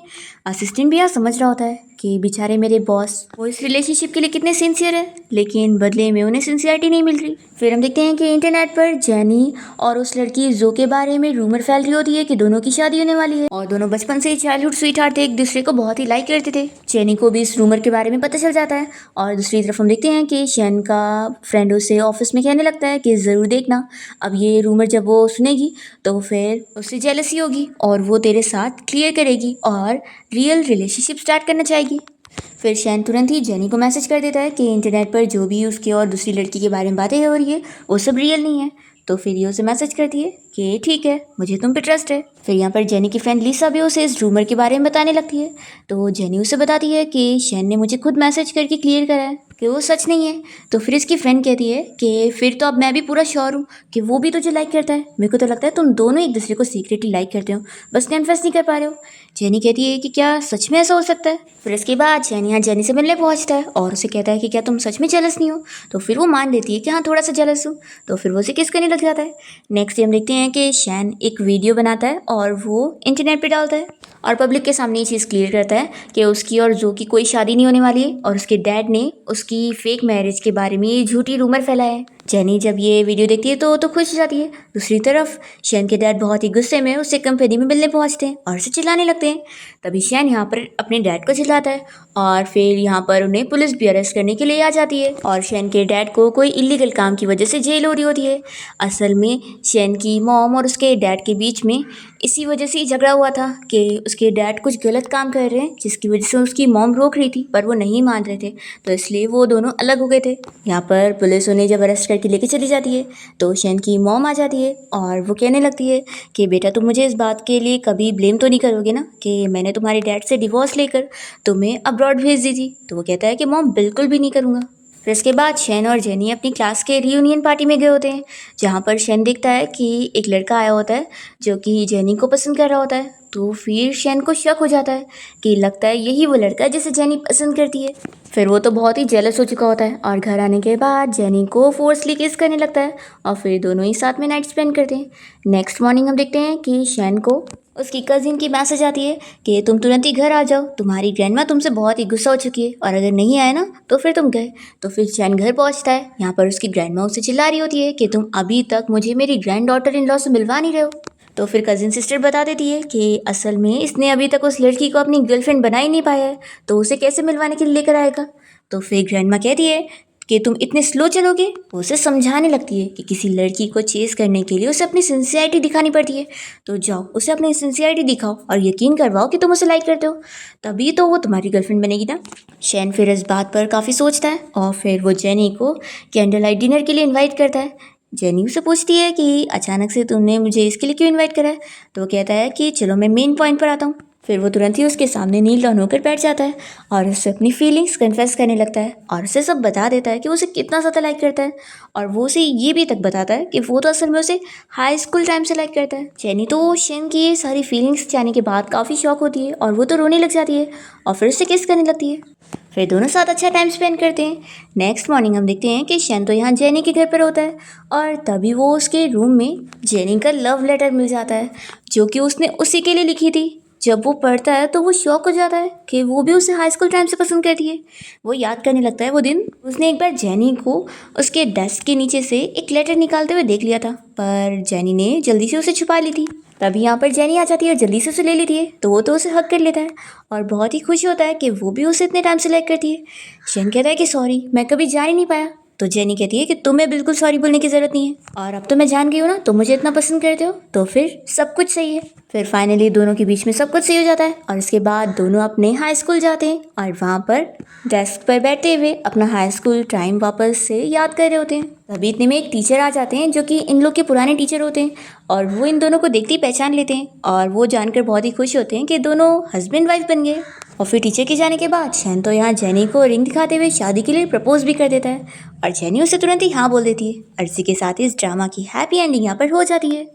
असिस्टेंट भी यहाँ समझ रहा होता है कि बेचारे मेरे बॉस वो इस रिलेशनशिप के लिए कितने सिंसियर है, लेकिन बदले में उन्हें सिंसियरिटी नहीं मिल रही। फिर हम देखते हैं कि इंटरनेट पर जेनी और उस लड़की जो के बारे में रूमर फैल रही होती है कि दोनों की शादी होने वाली है और दोनों बचपन से ही चाइल्डहुड स्वीटहार्ट थे, एक दूसरे को बहुत ही लाइक करते थे। जेनी को भी इस रूमर के बारे में पता चल जाता है और दूसरी तरफ हम देखते हैं कि शैन का फ्रेंड उसे ऑफिस में कहने लगता है कि ज़रूर देखना, अब ये रूमर जब वो सुनेगी तो फिर उससे जेलसी होगी और वो तेरे साथ क्लियर करेगी और रियल रिलेशनशिप स्टार्ट करना चाहेगी। फिर शैन तुरंत ही जेनी को मैसेज कर देता है कि इंटरनेट पर जो भी उसके और दूसरी लड़की के बारे में बातें हो रही है वो सब रियल नहीं है। तो फिर ये उसे मैसेज करती है कि ठीक है, मुझे तुम पे ट्रस्ट है। फिर यहाँ पर जेनी की फ्रेंड लिसा भी उसे इस रूमर के बारे में बताने लगती है। तो जेनी उसे बताती है कि शैन ने मुझे खुद मैसेज करके क्लियर करा है कि वो सच नहीं है। तो फिर इसकी फ्रेंड कहती है कि फिर तो अब मैं भी पूरा श्योर हूँ कि वो भी तुझे लाइक करता है। मेरे को तो लगता है तुम दोनों एक दूसरे को सीक्रेटली लाइक करते हो, बस कन्फेस नहीं कर पा रहे हो। जेनी कहती है कि क्या सच में ऐसा हो सकता है। फिर इसके बाद शैन यहाँ जेनी से मिलने पहुँचता है और उसे कहता है कि क्या तुम सच में जेलस नहीं हो। तो फिर वो मान लेती है कि हाँ, थोड़ा सा जेलस हूँ। तो फिर वो उसे किस करने लग जाता है। नेक्स्ट डे हम देखते हैं कि शैन एक वीडियो बनाता है और वो इंटरनेट पे डालता है और पब्लिक के सामने ये चीज़ क्लियर करता है कि उसकी और जो की कोई शादी नहीं होने वाली है और उसके डैड ने उसकी फेक मैरिज के बारे में ये झूठी रूमर फैलाया है। जेनी जब ये वीडियो देखती है तो खुश हो जाती है। दूसरी तरफ शैन के डैड बहुत ही गुस्से में उससे कंपनी में मिलने पहुंचते हैं और उसे चिल्लाने लगते हैं। तभी शैन यहाँ पर अपने डैड को चिल्लाता है और फिर यहाँ पर उन्हें पुलिस भी अरेस्ट करने के लिए आ जाती है और शैन के डैड को कोई इलीगल काम की वजह से जेल हो रही होती है। असल में शैन की मॉम और उसके डैड के बीच में इसी वजह से ही झगड़ा हुआ था कि उसके डैड कुछ गलत काम कर रहे हैं जिसकी वजह से उसकी मॉम रोक रही थी पर वो नहीं मान रहे थे, तो इसलिए वो दोनों अलग हो गए थे। यहाँ पर पुलिस उन्हें जब अरेस्ट करके लेके चली जाती है तो शैन की मॉम आ जाती है और वो कहने लगती है कि बेटा तुम मुझे इस बात के लिए कभी ब्लेम तो नहीं करोगे ना कि मैंने तुम्हारे डैड से डिवोर्स लेकर तुम्हें अब्रॉड भेज दी थी। तो वो कहता है कि मॉम बिल्कुल भी नहीं करूँगा। फिर इसके बाद शैन और जेनी अपनी क्लास के रीयूनियन पार्टी में गए होते हैं जहाँ पर शैन देखता है कि एक लड़का आया होता है जो कि जेनी को पसंद कर रहा होता है। तो फिर शैन को शक हो जाता है कि लगता है यही वो लड़का है जिसे जेनी पसंद करती है। फिर वो तो बहुत ही जेलस हो चुका होता है और घर आने के बाद जेनी को फोर्सली किस करने लगता है और फिर दोनों ही साथ में नाइट स्पेंड करते हैं। नेक्स्ट मॉर्निंग हम देखते हैं कि शैन को उसकी कजिन की मैसेज आती है कि तुम तुरंत ही घर आ जाओ, तुम्हारी ग्रैंडमा तुमसे बहुत ही गुस्सा हो चुकी है और अगर नहीं आए ना तो फिर तुम गए। तो फिर शैन घर पहुंचता है। यहाँ पर उसकी ग्रैंडमा उसे चिल्ला रही होती है कि तुम अभी तक मुझे मेरी ग्रैंड डॉटर इन लॉ से मिलवा नहीं रहे हो। तो फिर कजिन सिस्टर बता देती है कि असल में इसने अभी तक उस लड़की को अपनी गर्लफ्रेंड बना ही नहीं पाया है, तो उसे कैसे मिलवाने के लिए लेकर आएगा। तो फिर ग्रैंडमा कहती है कि तुम इतने स्लो चलोगे। वो उसे समझाने लगती है कि किसी लड़की को चेस करने के लिए उसे अपनी सिंसियरिटी दिखानी पड़ती है, तो जाओ उसे अपनी सिंसियरिटी दिखाओ और यकीन करवाओ कि तुम उसे लाइक करते हो, तभी तो वो तुम्हारी गर्लफ्रेंड बनेगी ना। शैन फिर इस बात पर काफ़ी सोचता है और फिर वो जेनी को कैंडल लाइट डिनर के लिए इन्वाइट करता है। जेनी उससे पूछती है कि अचानक से तुमने मुझे इसके लिए क्यों इन्वाइट करा है। तो वो कहता है कि चलो मैं मेन पॉइंट पर आता हूँ। फिर वो तुरंत ही उसके सामने नील डाउन होकर बैठ जाता है और उससे अपनी फीलिंग्स कन्फेस करने लगता है और उसे सब बता देता है कि वो उसे कितना ज़्यादा लाइक करता है और वो उसे ये भी तक बताता है कि वो तो असल में उसे हाई स्कूल टाइम से लाइक करता है। जेनी तो शेन की ये सारी फीलिंग्स जाने के बाद काफ़ी शॉक होती है और वो तो रोने लग जाती है और फिर उससे किस करने लगती है। फिर दोनों साथ अच्छा टाइम स्पेंड करते हैं। नेक्स्ट मॉर्निंग हम देखते हैं कि शैन तो यहाँ जेनी के घर पर होता है और तभी वो उसके रूम में जेनी का लव लेटर मिल जाता है जो कि उसने उसी के लिए लिखी थी। जब वो पढ़ता है तो वो शॉक हो जाता है कि वो भी उसे हाई स्कूल टाइम से पसंद करती है। वो याद करने लगता है वो दिन उसने एक बार जेनी को उसके डेस्क के नीचे से एक लेटर निकालते हुए देख लिया था, पर जेनी ने जल्दी से उसे छुपा ली थी। तभी यहाँ पर जेनी आ जाती है और जल्दी से उसे ले लेती है, तो वो तो उसे हक कर लेता है और बहुत ही खुश होता है कि वो भी उसे इतने टाइम से लाइक करती है। शेन कहता है कि सॉरी, मैं कभी जान ही नहीं पाया तो जेनी कहती है कि तुम्हें बिल्कुल सॉरी बोलने की ज़रूरत नहीं है, और अब तो मैं जान गई हूँ ना, तुम मुझे इतना पसंद करते हो तो फिर सब कुछ सही है। फिर फाइनली दोनों के बीच में सब कुछ सही हो जाता है और इसके बाद दोनों अपने हाई स्कूल जाते हैं और वहाँ पर डेस्क पर बैठे हुए अपना हाई स्कूल टाइम वापस से याद कर रहे होते हैं। तभी इतने में एक टीचर आ जाते हैं जो कि इन लोग के पुराने टीचर होते हैं और वो इन दोनों को देखते ही पहचान लेते हैं और वो जानकर बहुत ही खुश होते हैं कि दोनों हस्बैंड वाइफ बन गए। और फिर टीचर के जाने के बाद शैन तो यहाँ जेनी को रिंग दिखाते हुए शादी के लिए प्रपोज भी कर देता है और जेनी उसे तुरंत ही हाँ बोल देती है और इसी के साथ इस ड्रामा की हैप्पी एंडिंग यहाँ पर हो जाती है।